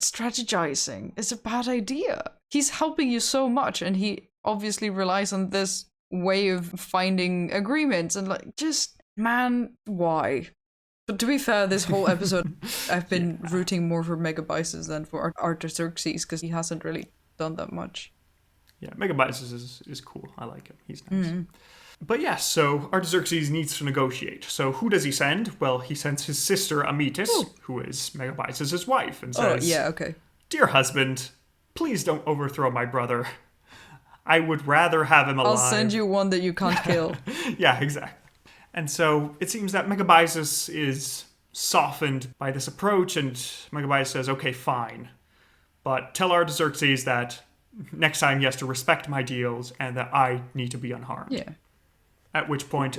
strategizing. It's a bad idea. He's helping you so much, and he obviously relies on this way of finding agreements, and like, just, man, why? But to be fair, this whole episode, I've been rooting more for Megabyzus than for Artaxerxes, because he hasn't really done that much. Yeah, Megabyzus is cool. I like him. He's nice. Mm-hmm. But yes, so Artaxerxes needs to negotiate. So who does he send? Well, he sends his sister Amytis, who is Megabyzus' wife, and says, Dear husband, please don't overthrow my brother. I would rather have him alive. I'll send you one that you can't kill. Yeah, exactly. And so it seems that Megabyzus is softened by this approach, and Megabyzus says, okay, fine. But tell Artaxerxes that next time he has to respect my deals and that I need to be unharmed. Yeah. At which point,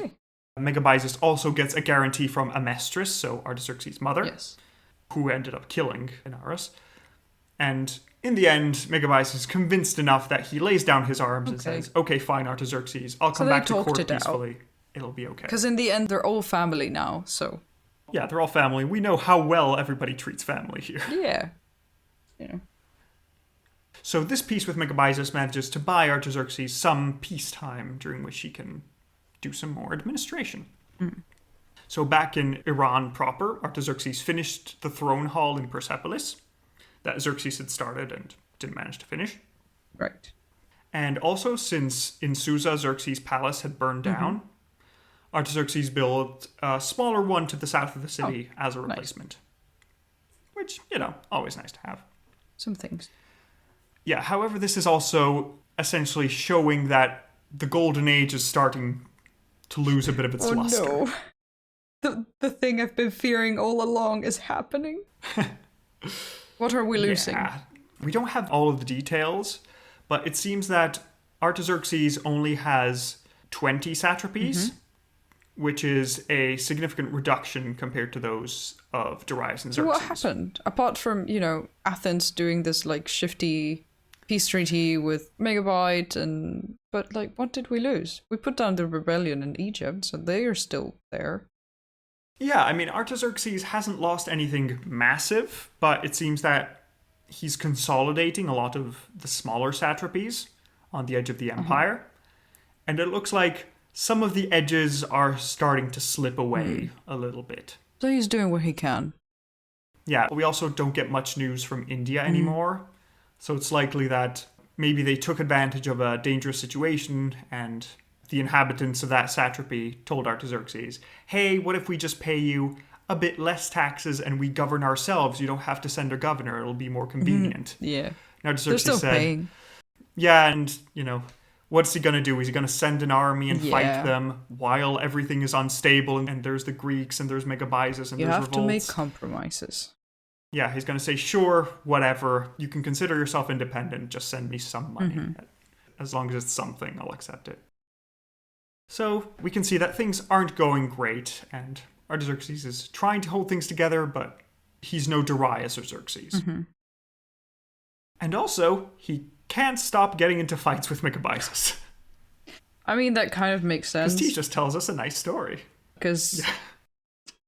Megabyzus also gets a guarantee from Amestris, so Artaxerxes' mother, who ended up killing Inaros. And in the end, Megabyzus is convinced enough that he lays down his arms and says, okay, fine, Artaxerxes, I'll come back to court peacefully. It'll be okay. Because in the end, they're all family now, so... Yeah, they're all family. We know how well everybody treats family here. Yeah. Yeah. So this peace with Megabyzus manages to buy Artaxerxes some peacetime during which he can do some more administration. So back in Iran proper, Artaxerxes finished the throne hall in Persepolis that Xerxes had started and didn't manage to finish. Right. And also, since in Susa, Xerxes' palace had burned down, Artaxerxes built a smaller one to the south of the city as a replacement. Nice. Which, always nice to have. Some things. Yeah, however, this is also essentially showing that the Golden Age is starting to lose a bit of its luster. Oh no. The thing I've been fearing all along is happening. What are we losing? Yeah. We don't have all of the details, but it seems that Artaxerxes only has 20 satrapies, which is a significant reduction compared to those of Darius and Xerxes. What happened? Apart from, Athens doing this, shifty peace treaty with Megabyte but, what did we lose? We put down the rebellion in Egypt, so they are still there. Yeah, I mean, Artaxerxes hasn't lost anything massive, but it seems that he's consolidating a lot of the smaller satrapies on the edge of the empire. And it looks like some of the edges are starting to slip away a little bit. So he's doing what he can. Yeah, we also don't get much news from India anymore. So it's likely that maybe they took advantage of a dangerous situation and the inhabitants of that satrapy told Artaxerxes, hey, what if we just pay you a bit less taxes and we govern ourselves? You don't have to send a governor. It'll be more convenient. Yeah. Now They're still said, paying. Yeah, and, what's he going to do? Is he going to send an army and fight them while everything is unstable and there's the Greeks and there's Megabyzus and there's revolts? You have to make compromises. Yeah, he's going to say, sure, whatever. You can consider yourself independent. Just send me some money. As long as it's something, I'll accept it. So we can see that things aren't going great, and Artaxerxes is trying to hold things together, but he's no Darius or Xerxes. And also, he can't stop getting into fights with Megabyzus. I mean, that kind of makes sense. Because he just tells us a nice story. Because,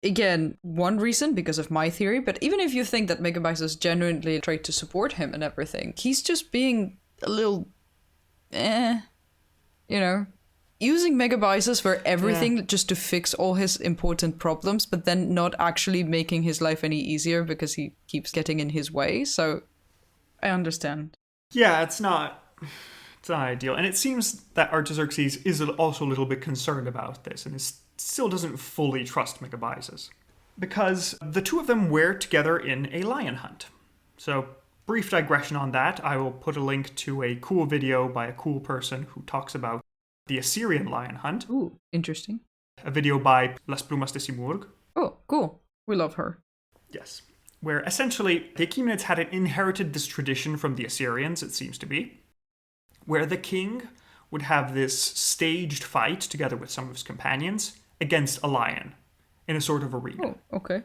again, one reason, because of my theory, but even if you think that Megabyzus genuinely tried to support him and everything, he's just being a little, using Megabyzus for everything just to fix all his important problems, but then not actually making his life any easier because he keeps getting in his way. So I understand. Yeah, it's not ideal. And it seems that Artaxerxes is also a little bit concerned about this and still doesn't fully trust Megabyzus. Because the two of them were together in a lion hunt. So, brief digression on that. I will put a link to a cool video by a cool person who talks about the Assyrian lion hunt. Ooh, interesting. A video by Las Plumas de Simurg. Oh, cool. We love her. Yes. Where essentially the Achaemenids had inherited this tradition from the Assyrians, it seems to be, where the king would have this staged fight together with some of his companions against a lion in a sort of arena. Oh, okay.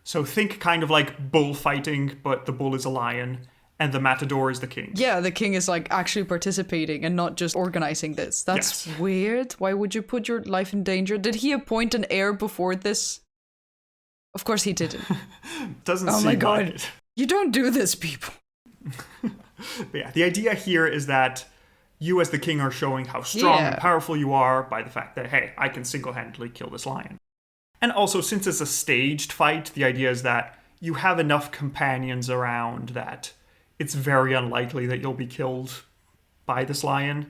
So think kind of like bullfighting, but the bull is a lion and the matador is the king. Yeah, the king is actually participating and not just organizing this. That's weird. Why would you put your life in danger? Did he appoint an heir before this? Of course he didn't. Doesn't seem my God. like it. You don't do this, people. But yeah, the idea here is that you as the king are showing how strong and powerful you are by the fact that, hey, I can single-handedly kill this lion. And also, since it's a staged fight, the idea is that you have enough companions around that it's very unlikely that you'll be killed by this lion. In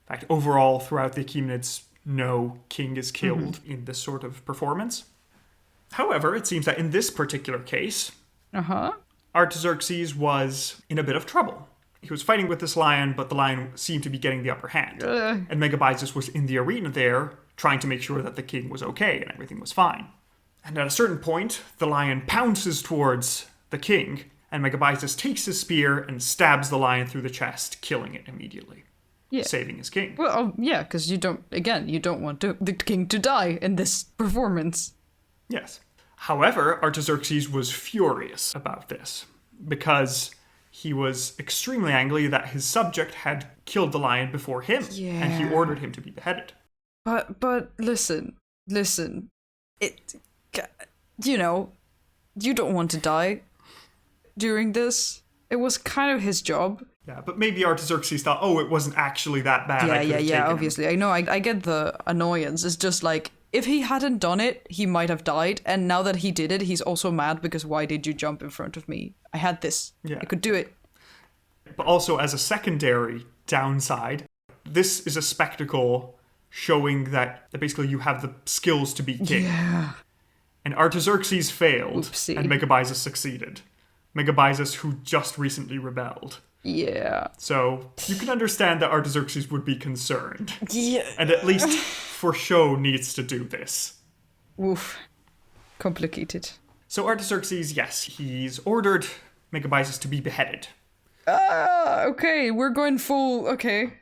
fact, overall, throughout the Achaemenids, no king is killed in this sort of performance. However, it seems that in this particular case, Artaxerxes was in a bit of trouble. He was fighting with this lion, but the lion seemed to be getting the upper hand. And Megabyzus was in the arena there, trying to make sure that the king was okay and everything was fine. And at a certain point, the lion pounces towards the king, and Megabyzus takes his spear and stabs the lion through the chest, killing it immediately, saving his king. Well, because you don't want the king to die in this performance. Yes. However, Artaxerxes was furious about this, because he was extremely angry that his subject had killed the lion before him, and he ordered him to be beheaded. But listen. you know, you don't want to die during this. It was kind of his job. Yeah, but maybe Artaxerxes thought, oh, it wasn't actually that bad. Yeah, obviously. I know, I get the annoyance. It's just like, if he hadn't done it, he might have died. And now that he did it, he's also mad because why did you jump in front of me? I had this. Yeah. I could do it. But also, as a secondary downside, this is a spectacle showing that basically you have the skills to be king. Yeah. And Artaxerxes failed, Oopsie. and Megabyzus succeeded. Megabyzus, who just recently rebelled. Yeah. So you can understand that Artaxerxes would be concerned. Yeah. And at least for show needs to do this. Oof. Complicated. So Artaxerxes, yes, he's ordered Megabyzus to be beheaded. Okay, we're going full, okay.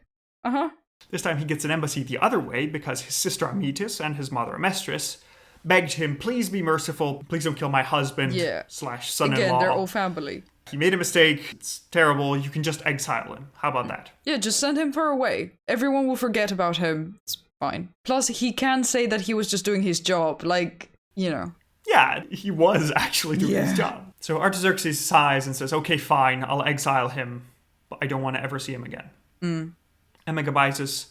Uh-huh. This time he gets an embassy the other way because his sister Amytis and his mother Amestris begged him, please be merciful, please don't kill my husband / son-in-law. Again, they're all family. He made a mistake, it's terrible, you can just exile him. How about that? Yeah, just send him far away. Everyone will forget about him. It's fine. Plus, he can say that he was just doing his job, like, you know. Yeah, he was actually doing his job. So Artaxerxes sighs and says, okay, fine, I'll exile him, but I don't want to ever see him again. And Megabyzus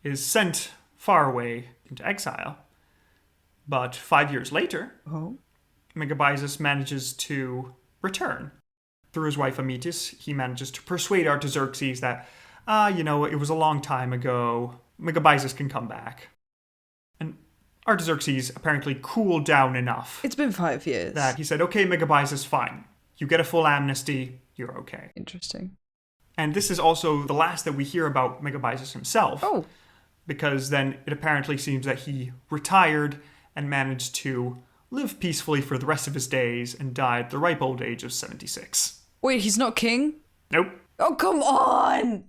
is sent far away into exile. But 5 years later, Megabyzus manages to return. Through his wife Amytis, he manages to persuade Artaxerxes that, it was a long time ago, Megabyzus can come back. And Artaxerxes apparently cooled down enough. It's been 5 years. That he said, okay, Megabyzus, fine. You get a full amnesty, you're okay. Interesting. And this is also the last that we hear about Megabyzus himself. Oh. Because then it apparently seems that he retired and managed to live peacefully for the rest of his days and died at the ripe old age of 76. Wait, he's not king? Nope. Oh, come on!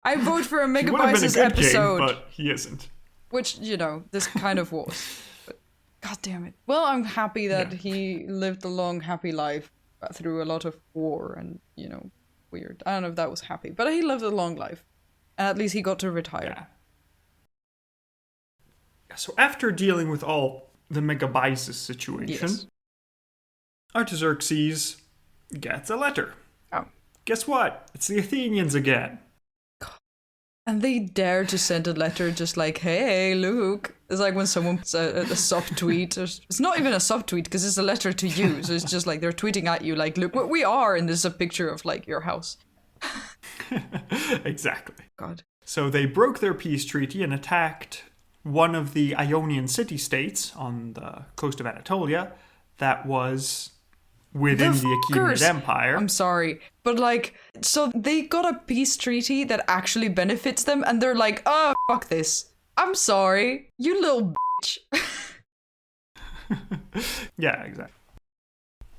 I vote for a Megabyzus episode. King, but he isn't. Which, this kind of was. But, God damn it. Well, I'm happy that he lived a long, happy life through a lot of war and, weird. I don't know if that was happy, but he lived a long life. And at least he got to retire. Yeah. So after dealing with all the Megabyzus situation, Artaxerxes gets a letter. Oh. Guess what? It's the Athenians again. And they dare to send a letter just like, hey, look. It's like when someone puts a subtweet. It's not even a subtweet because it's a letter to you. So it's just like they're tweeting at you like, look what we are. And there's a picture of like your house. Exactly. God. So they broke their peace treaty and attacked one of the Ionian city-states on the coast of Anatolia that was within the Achaemenid Empire. I'm sorry, but so they got a peace treaty that actually benefits them, and they're like, oh, fuck this. I'm sorry, you little bitch. Yeah, exactly.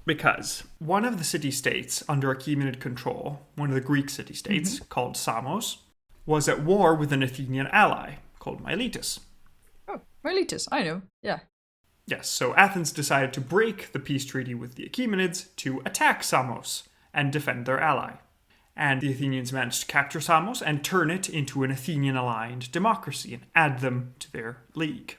Because one of the city-states under Achaemenid control, one of the Greek city-states, called Samos, was at war with an Athenian ally called Miletus. Oh, Miletus, I know, yeah. Yes, so Athens decided to break the peace treaty with the Achaemenids to attack Samos and defend their ally. And the Athenians managed to capture Samos and turn it into an Athenian-aligned democracy and add them to their league.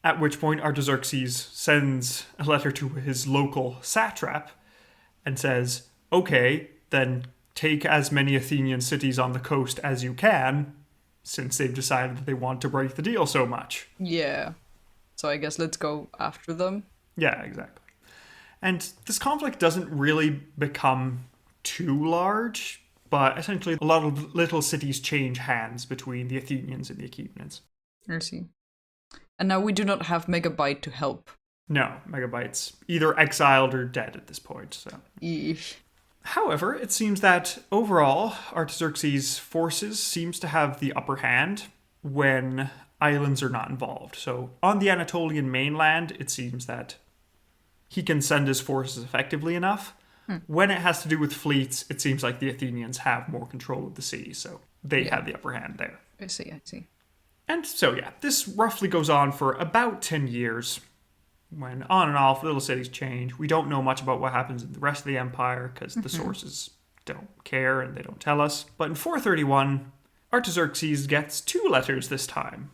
At which point Artaxerxes sends a letter to his local satrap and says, okay, then take as many Athenian cities on the coast as you can, since they've decided that they want to break the deal so much. Yeah. So I guess let's go after them. Yeah, exactly. And this conflict doesn't really become too large, but essentially a lot of little cities change hands between the Athenians and the Achaemenids. I see. And now we do not have Megabyte to help. No, Megabyte's either exiled or dead at this point. So. Eesh. However, it seems that overall, Artaxerxes' forces seems to have the upper hand when islands are not involved. So on the Anatolian mainland, it seems that he can send his forces effectively enough. When it has to do with fleets, it seems like the Athenians have more control of the sea, so they have the upper hand there. I see. And so, this roughly goes on for about 10 years, when on and off little cities change. We don't know much about what happens in the rest of the empire, because the sources don't care and they don't tell us. But in 431, Artaxerxes gets 2 letters this time.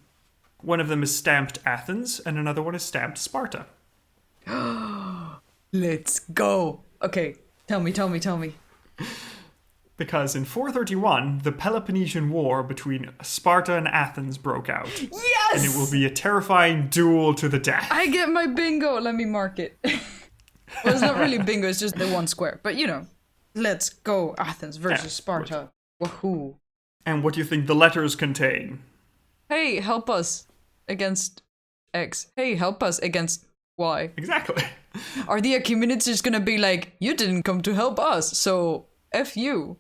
One of them is stamped Athens, and another one is stamped Sparta. Let's go. Okay, tell me. Because in 431, the Peloponnesian War between Sparta and Athens broke out. Yes! And it will be a terrifying duel to the death. I get my bingo. Let me mark it. Well, it's not really bingo, it's just the one square. But, let's go, Athens versus Sparta. Woohoo. And what do you think the letters contain? Hey, help us against X. Hey, help us against Y. Exactly. Are the Achaemenids just gonna be like, you didn't come to help us, so F you?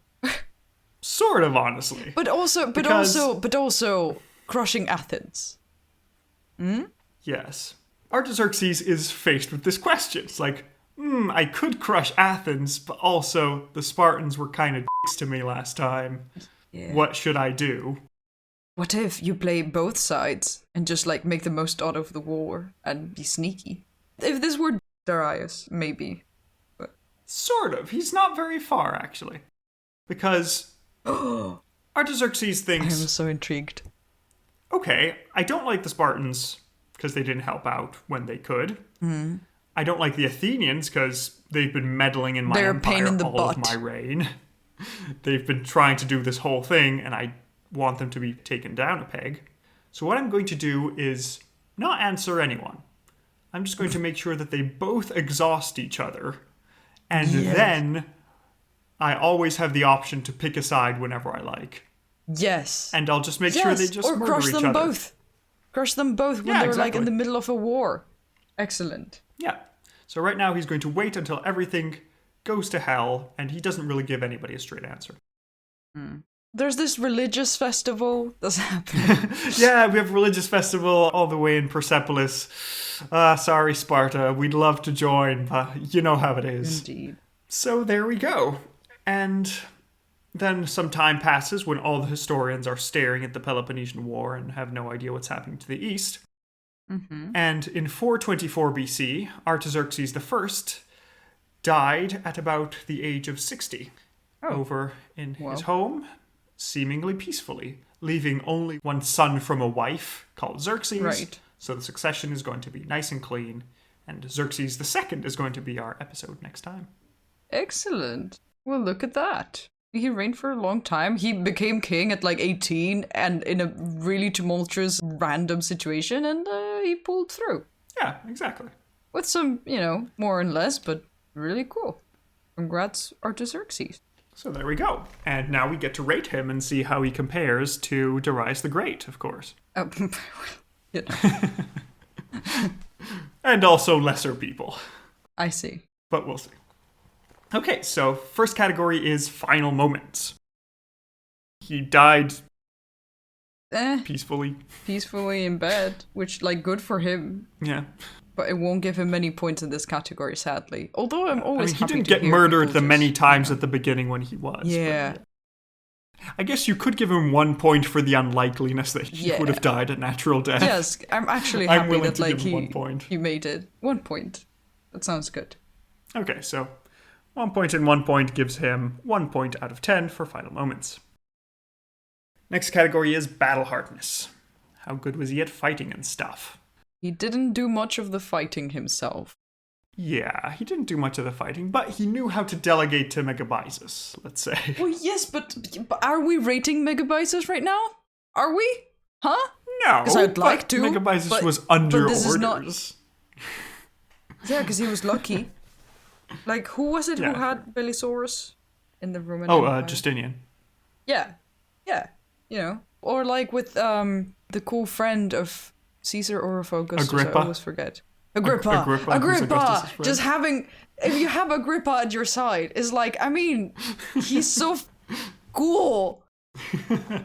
Sort of, honestly. But also crushing Athens. Yes. Artaxerxes is faced with this question. It's like, I could crush Athens, but also the Spartans were kind of dicks to me last time. Yeah. What should I do? What if you play both sides and just make the most out of the war and be sneaky? If this were Darius, maybe. But... Sort of. He's not very far, actually. Because Artaxerxes thinks... I am so intrigued. Okay, I don't like the Spartans because they didn't help out when they could. I don't like the Athenians because they've been meddling in my empire all of my reign. They've been trying to do this whole thing, and I want them to be taken down a peg. So what I'm going to do is not answer anyone. I'm just going to make sure that they both exhaust each other, and then I always have the option to pick a side whenever I like. Yes. And I'll just make sure they just murder each other. Or crush them both when they're in the middle of a war. Excellent. Yeah. So right now he's going to wait until everything goes to hell, and he doesn't really give anybody a straight answer. There's this religious festival that's happening. Yeah, we have a religious festival all the way in Persepolis. Sorry, Sparta. We'd love to join, but you know how it is. Indeed. So there we go. And then some time passes when all the historians are staring at the Peloponnesian War and have no idea what's happening to the east. And in 424 BC, Artaxerxes I died at about the age of 60 over in his home, seemingly peacefully, leaving only one son from a wife called Xerxes. Right. So the succession is going to be nice and clean, and Xerxes II is going to be our episode next time. Excellent. Well, look at that. He reigned for a long time. He became king at 18 and in a really tumultuous, random situation, and he pulled through. Yeah, exactly. With some, more and less, but really cool. Congrats, Artaxerxes. So there we go. And now we get to rate him and see how he compares to Darius the Great, of course. Oh, And also lesser people. I see. But we'll see. Okay, so first category is final moments. He died peacefully. Peacefully in bed, which, good for him. Yeah. But it won't give him many points in this category, sadly. Although I'm always happy to he didn't get murdered the many times at the beginning when he was. Yeah. I guess you could give him 1 point for the unlikeliness that he would have died a natural death. Yes, I'm actually happy that give him 1 point. He made it. 1 point. That sounds good. Okay, so 1 point and 1 point gives him 1 point out of 10 for final moments. Next category is battle hardness. How good was he at fighting and stuff? He didn't do much of the fighting himself. Yeah, he didn't do much of the fighting, but he knew how to delegate to Megabyzus, let's say. Well, yes, but are we rating Megabyzus right now? Are we? Huh? No, because I'd like to. Megabyzus was under orders. Yeah, because he was lucky. Who was it who had Belisaurus in the Roman Empire? Justinian. Yeah. Or with the cool friend of Caesar or of Augustus. Agrippa. I always forget. Agrippa! Just if you have Agrippa at your side, is he's so cool.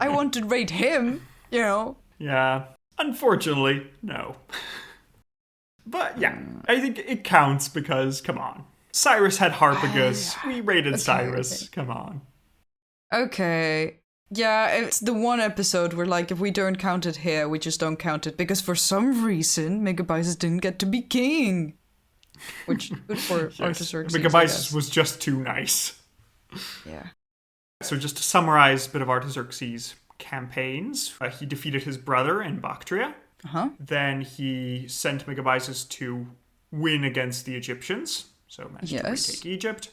I want to rate him, Yeah. Unfortunately, no. But yeah, I think it counts because, come on. Cyrus had Harpagus. We rated Cyrus. Okay. Come on. Okay. Yeah, it's the one episode where, if we don't count it here, we just don't count it. Because for some reason, Megabyzus didn't get to be king. Which, good for Artaxerxes. Megabyzus was just too nice. Yeah. So just to summarize a bit of Artaxerxes' campaigns, he defeated his brother in Bactria. Uh-huh. Then he sent Megabyzus to win against the Egyptians, so managed to retake Egypt.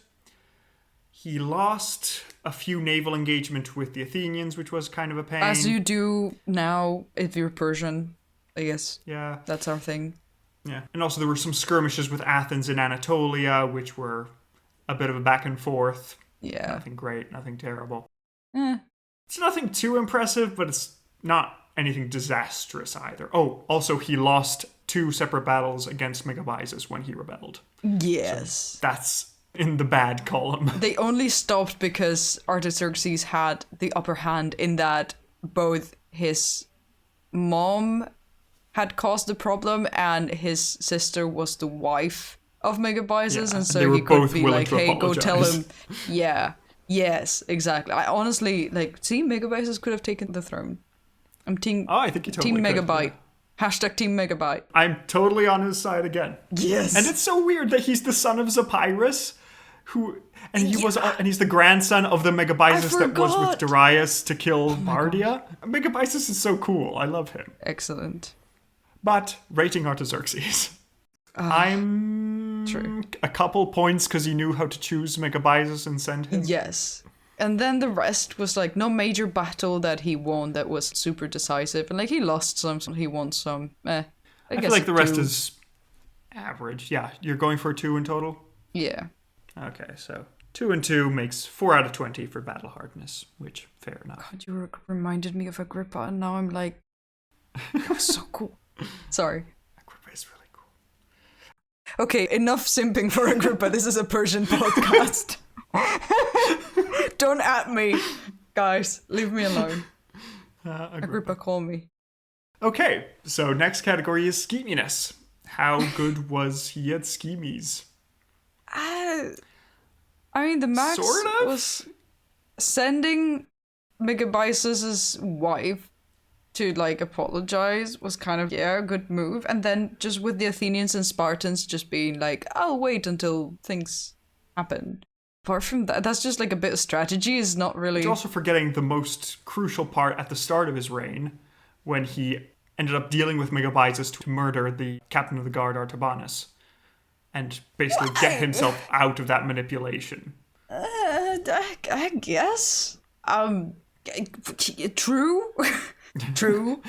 He lost a few naval engagement with the Athenians, which was kind of a pain. As you do now if you're Persian, I guess. Yeah. That's our thing. Yeah. And also there were some skirmishes with Athens in Anatolia, which were a bit of a back and forth. Yeah. Nothing great, nothing terrible. Eh. It's nothing too impressive, but it's not anything disastrous either. Oh, also he lost 2 separate battles against Megabyzus when he rebelled. Yes. So that's in the bad column. They only stopped because Artaxerxes had the upper hand in that both his mom had caused the problem and his sister was the wife of Megabyzus, and so he could be like, hey, go tell him. Yeah. Yes, exactly. I honestly, see, Megabyzus could have taken the throne. I'm team. Oh, I think he totally Team Megabyte. Yeah. Hashtag Team Megabyte. I'm totally on his side again. Yes. And it's so weird that he's the son of Zopyrus, and he's the grandson of the Megabyzus that was with Darius to kill Bardia. Megabyzus is so cool. I love him. Excellent. But rating Artaxerxes. I'm true. A couple points because he knew how to choose Megabyzus and send him. Yes. And then the rest was no major battle that he won that was super decisive. And he lost some, he won some. I feel like the rest is average. Yeah, you're going for a 2 in total? Yeah. Okay, so 2 and 2 makes 4 out of 20 for battle hardness, which, fair enough. God, you reminded me of Agrippa, and now I'm like, that was so cool. Sorry. Agrippa is really cool. Okay, enough simping for Agrippa. This is a Persian podcast. Don't at me. Guys, leave me alone. Agrippa, call me. Okay, so next category is scheminess. How good was he at schemies? I mean, the max sort of? was sending Megabyzus' wife to apologize was kind of a good move, and then just with the Athenians and Spartans just being like, I'll wait until things happen. Apart from that, that's just a bit of strategy, is not really. You're also forgetting the most crucial part at the start of his reign, when he ended up dealing with Megabyzus to murder the captain of the guard Artabanus, and basically get himself out of that manipulation. I guess. True. True.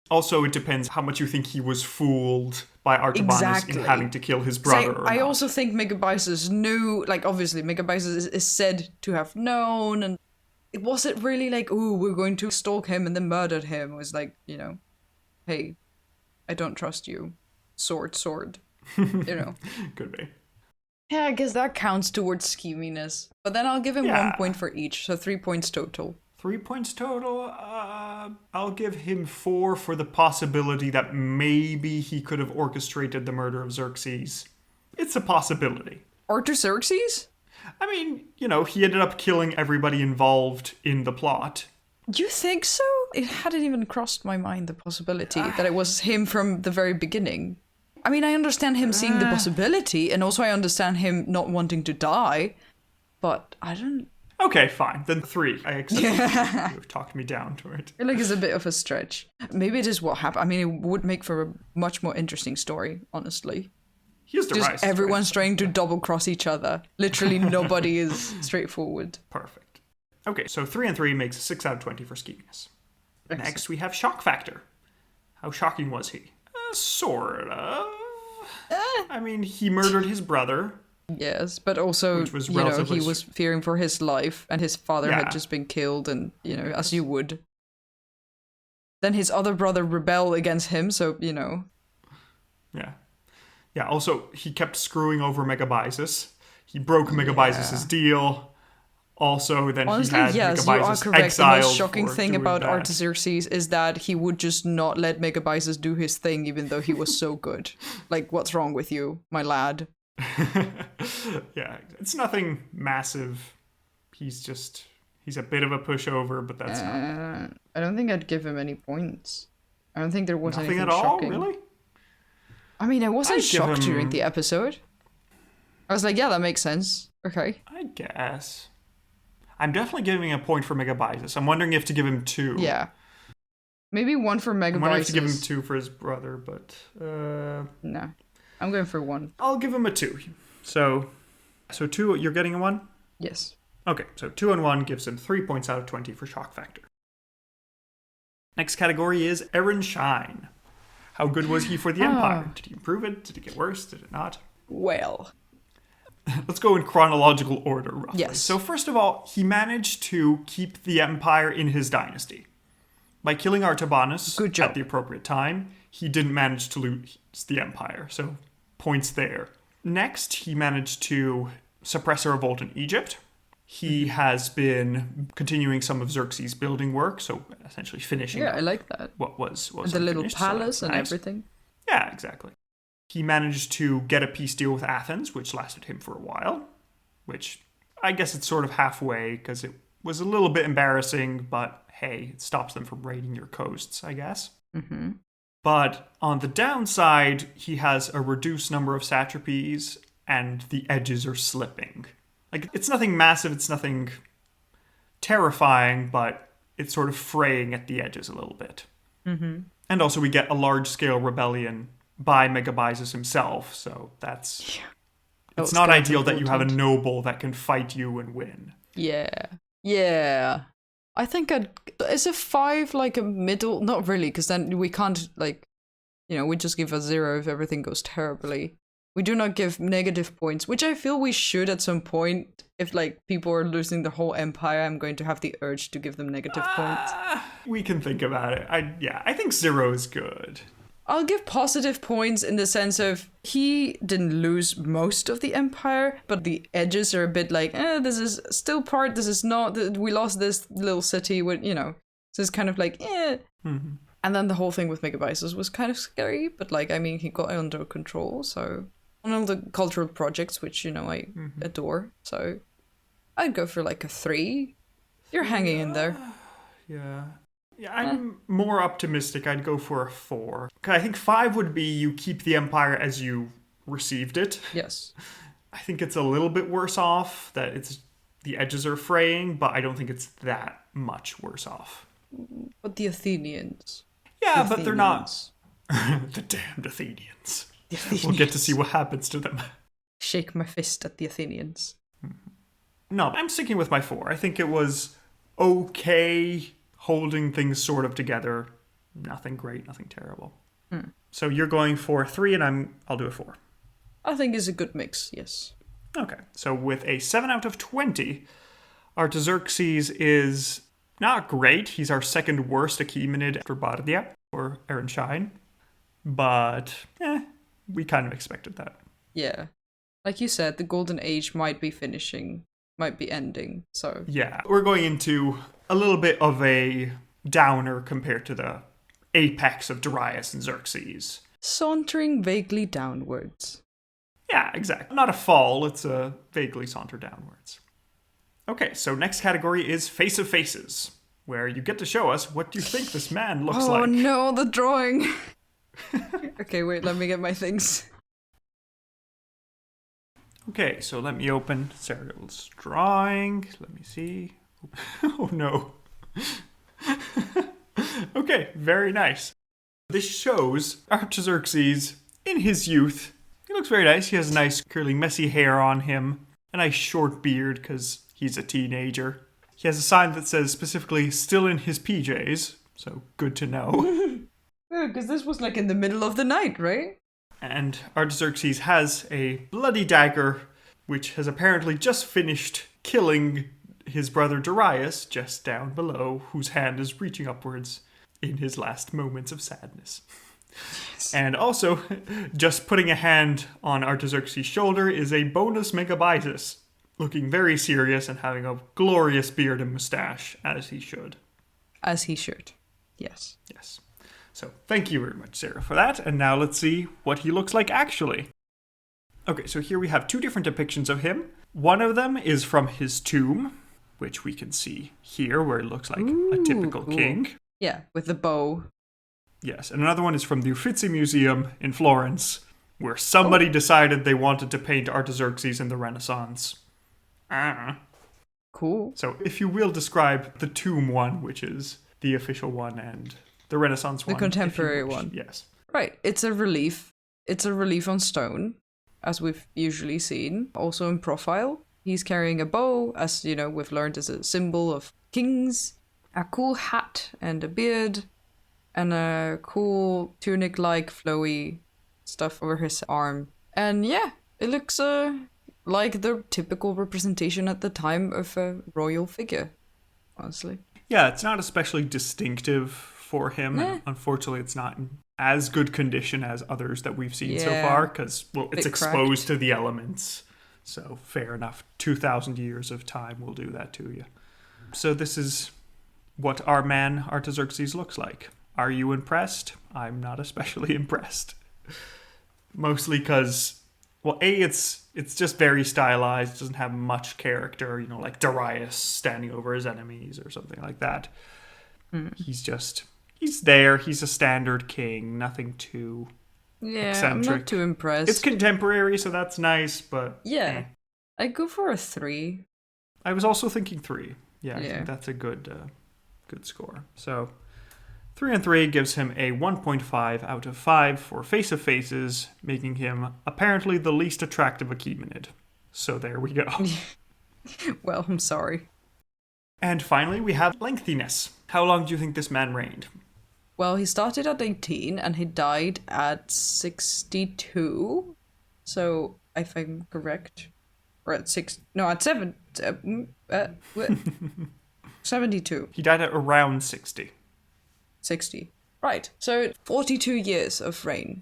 Also, it depends how much you think he was fooled by Artabanus in having to kill his brother. I also think Megabyzus knew, obviously, Megabyzus is said to have known, and it wasn't really we're going to stalk him and then murder him. It was hey, I don't trust you. Sword. Could be. Yeah, I guess that counts towards scheminess. But then I'll give him 1 point for each, so 3 points total. 3 points total. I'll give him 4 for the possibility that maybe he could have orchestrated the murder of Xerxes. It's a possibility. Artaxerxes? I mean, he ended up killing everybody involved in the plot. You think so? It hadn't even crossed my mind, the possibility that it was him from the very beginning. I mean, I understand him seeing the possibility, and also I understand him not wanting to die, but I don't... Okay, fine. Then 3. I accept you've talked me down to it. I feel like it's a bit of a stretch. Maybe it is what happened. I mean, it would make for a much more interesting story, honestly. Here's the Just everyone's trying to double-cross each other. Literally nobody is straightforward. Perfect. Okay, so 3 and 3 makes 6 out of 20 for scheminess. Next, we have shock factor. How shocking was he? Sort of. I mean, he murdered his brother. Yes, but also, he was fearing for his life, and his father had just been killed, and, as you would. Then his other brother rebelled against him, so, Yeah. Yeah, also, he kept screwing over Megabyzus. He broke Megabyzus' deal. Also, then honestly, he had yes, you are Megabyzus correct. exiled. The most shocking thing about that. Artaxerxes is that he would just not let Megabyzus do his thing, even though he was so good. What's wrong with you, my lad? Yeah, it's nothing massive. He's a bit of a pushover, but that's not. I don't think I'd give him any points. I don't think there was nothing anything at all, shocking. Really? I mean, I wasn't shocked during the episode. I was like, yeah, that makes sense. Okay. I guess. I'm definitely giving a point for Megabyzus. I'm wondering if to give him 2. Yeah. Maybe 1 for I might have to give him Megabytes. 2 for his brother, but No. I'm going for 1. I'll give him a 2. So 2, you're getting a 1? Yes. Okay, so 2 and 1 gives him 3 points out of 20 for shock factor. Next category is Aaron Shine. How good was he for the Empire? Did he improve it? Did it get worse? Did it not? Well. Let's go in chronological order, roughly. Yes. So first of all, he managed to keep the Empire in his dynasty. By killing Artabanus Good job. at the appropriate time, he didn't manage to lose the Empire, so points there. Next, he managed to suppress a revolt in Egypt. He has been continuing some of Xerxes' building work, so essentially finishing Yeah, I like that. what was The little unfinished, so palace and nice. everything. Yeah, exactly. He managed to get a peace deal with Athens, which lasted him for a while, which I guess it's sort of halfway because it was a little bit embarrassing, but hey, it stops them from raiding your coasts, I guess. Mm-hmm. But on the downside, he has a reduced number of satrapies and the edges are slipping. Like, it's nothing massive, it's nothing terrifying, but it's sort of fraying at the edges a little bit. Mm-hmm. And also we get a large-scale rebellion by Megabyzus himself, so that's... It's not ideal that you have a noble that can fight you and win. Yeah. Yeah. I think is a 5 like a middle? Not really, because then we can't, like, we just give a 0 if everything goes terribly. We do not give negative points, which I feel we should at some point. If, like, people are losing the whole empire, I'm going to have the urge to give them negative points. We can think about it. I think 0 is good. I'll give positive points in the sense of he didn't lose most of the empire, but the edges are a bit like, this is still part, this is not, we lost this little city, with, so it's kind of like, Mm-hmm. And then the whole thing with Megabyzus was kind of scary, but, like, I mean, he got it under control, so one of the cultural projects, which, I adore, so I'd go for, like, a 3. You're hanging in there. Yeah. Yeah, I'm more optimistic. I'd go for a 4. I think 5 would be you keep the empire as you received it. Yes. I think it's a little bit worse off, that the edges are fraying, but I don't think it's that much worse off. But the Athenians. Yeah, but they're not... The damned Athenians. The Athenians. We'll get to see what happens to them. Shake my fist at the Athenians. No, I'm sticking with my 4. I think it was okay, holding things sort of together. Nothing great, nothing terrible. So you're going for 3 and I'll do a 4. I think it's a good mix, yes. Okay, so with a 7 out of 20, Artaxerxes is not great. He's our second worst Achaemenid after Bardia or Aaron Shine. But, we kind of expected that. Yeah. Like you said, the Golden Age might be ending, so... Yeah, we're going into a little bit of a downer compared to the apex of Darius and Xerxes. Sauntering vaguely downwards. Yeah, exactly. Not a fall, it's a vaguely saunter downwards. Okay, so next category is Face of Faces, where you get to show us what you think this man looks like. Oh no, the drawing! Okay, wait, let me get my things. Okay, so let me open Cyril's drawing. Let me see. Oh no. Okay, very nice. This shows Artaxerxes in his youth. He looks very nice. He has nice curly messy hair on him. A nice short beard because he's a teenager. He has a sign that says specifically still in his PJs, so good to know. Because this was like in the middle of the night, right? And Artaxerxes has a bloody dagger, which has apparently just finished killing his brother Darius, just down below, whose hand is reaching upwards in his last moments of sadness. Yes. And also, just putting a hand on Artaxerxes' shoulder is a bonus Megabyzus, looking very serious and having a glorious beard and mustache, as he should. As he should, yes. Yes. So, thank you very much, Sarah, for that. And now let's see what he looks like actually. Okay, so here we have 2 different depictions of him. One of them is from his tomb, which we can see here, where it looks like a typical king. Yeah, with the bow. Yes, and another one is from the Uffizi Museum in Florence, where somebody decided they wanted to paint Artaxerxes in the Renaissance. Cool. So if you will describe the tomb one, which is the official one, and The Renaissance one. The contemporary one. Yes. Right. It's a relief. It's a relief on stone, as we've usually seen. Also in profile. He's carrying a bow, as you know, we've learned is a symbol of kings. A cool hat and a beard. And a cool tunic-like flowy stuff over his arm. And yeah, it looks like the typical representation at the time of a royal figure, honestly. Yeah, it's not especially distinctive for him. Nah. Unfortunately, it's not in as good condition as others that we've seen so far, because, well, it's exposed to the elements. So, fair enough. 2,000 years of time will do that to you. So this is what our man Artaxerxes looks like. Are you impressed? I'm not especially impressed. Mostly because, well, it's just very stylized. It doesn't have much character, you know, like Darius standing over his enemies or something like that. He's there. He's a standard king. Nothing too eccentric. I'm not too impressed. It's contemporary, so that's nice, but... Yeah. I'd go for a 3. I was also thinking 3. Yeah, I think that's a good score. So, 3 and 3 gives him a 1.5 out of 5 for Face of Faces, making him apparently the least attractive Achaemenid. So there we go. Well, I'm sorry. And finally, we have lengthiness. How long do you think this man reigned? Well, he started at 18 and he died at 62. So, if I'm correct, or at 72. He died at around 60. 60. Right. So 42 years of reign.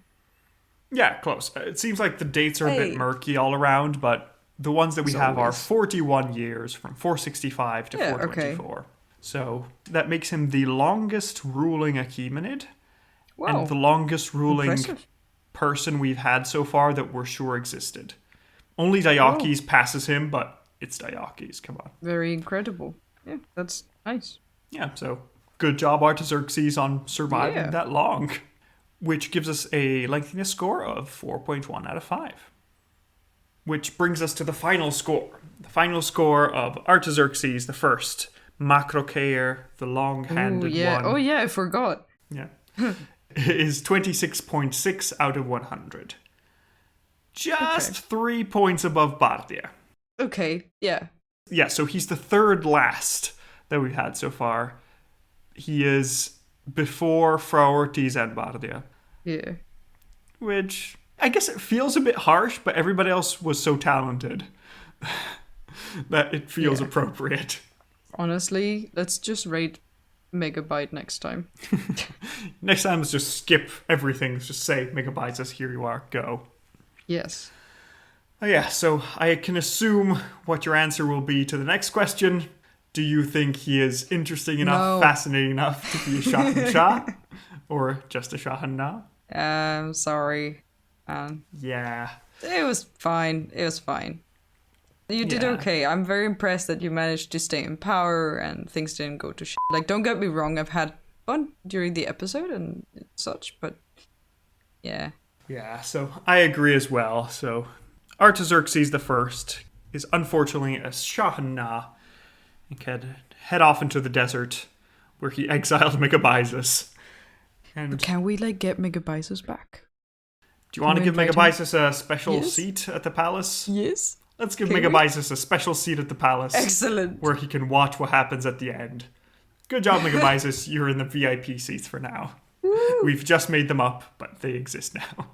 Yeah, close. It seems like the dates are a bit murky all around, but the ones that we have are 41 years from 465 to 424. Okay. So that makes him the longest ruling Achaemenid. Wow. And the longest ruling person we've had so far that we're sure existed. Only Diocles passes him, but it's Diocles. Come on. Very incredible. Yeah, that's nice. Yeah, so good job, Artaxerxes, on surviving that long. Which gives us a lengthiness score of 4.1 out of 5. Which brings us to the final score. The final score of Artaxerxes I, Macrocheir, the long-handed one. Oh yeah, I forgot. Yeah. Is 26.6 out of 100. Just 3 points above Bardia. Okay, yeah. Yeah, so he's the third last that we've had so far. He is before Phraortes and Bardia. Yeah. Which, I guess it feels a bit harsh, but everybody else was so talented that it feels appropriate. Honestly, let's just rate Megabyte next time. Next time, let's just skip everything. Let's just say, Megabytes, here you are, go. Yes. Oh yeah, so I can assume what your answer will be to the next question. Do you think he is interesting enough, fascinating enough to be a Shahanshah? Or just a Shahanna? Sorry. Yeah. It was fine. You did okay. I'm very impressed that you managed to stay in power and things didn't go to shit. Like, don't get me wrong, I've had fun during the episode and such, but yeah. Yeah, so I agree as well. So Artaxerxes I is unfortunately a Shahanna and can head off into the desert where he exiled Megabyzus. And can we, get Megabyzus back? Do you want to give Megabyzus a special seat at the palace? Yes. Let's give Megabyzus a special seat at the palace. Excellent. Where he can watch what happens at the end. Good job, Megabyzus. You're in the VIP seats for now. Woo. We've just made them up, but they exist now.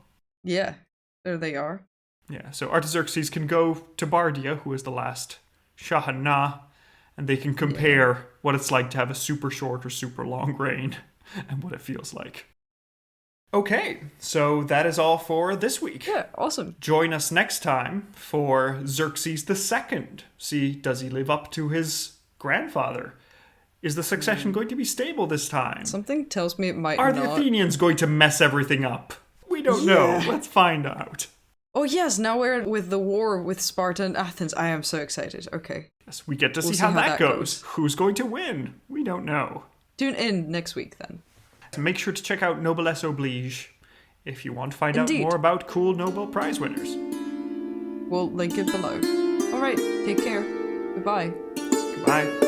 Yeah, there they are. Yeah, so Artaxerxes can go to Bardia, who is the last Shahanna, and they can compare what it's like to have a super short or super long reign and what it feels like. Okay, so that is all for this week. Yeah, awesome. Join us next time for Xerxes II. See, does he live up to his grandfather? Is the succession going to be stable this time? Something tells me it might Are not. the Athenians going to mess everything up? We don't know. Let's find out. Oh yes, now we're with the war with Sparta and Athens. I am so excited. Okay. Yes, we get to see how that goes. Who's going to win? We don't know. Tune in next week then. So make sure to check out Nobelesse Oblige if you want to find out more about cool Nobel Prize winners. We'll link it below. All right, take care. Goodbye. Goodbye.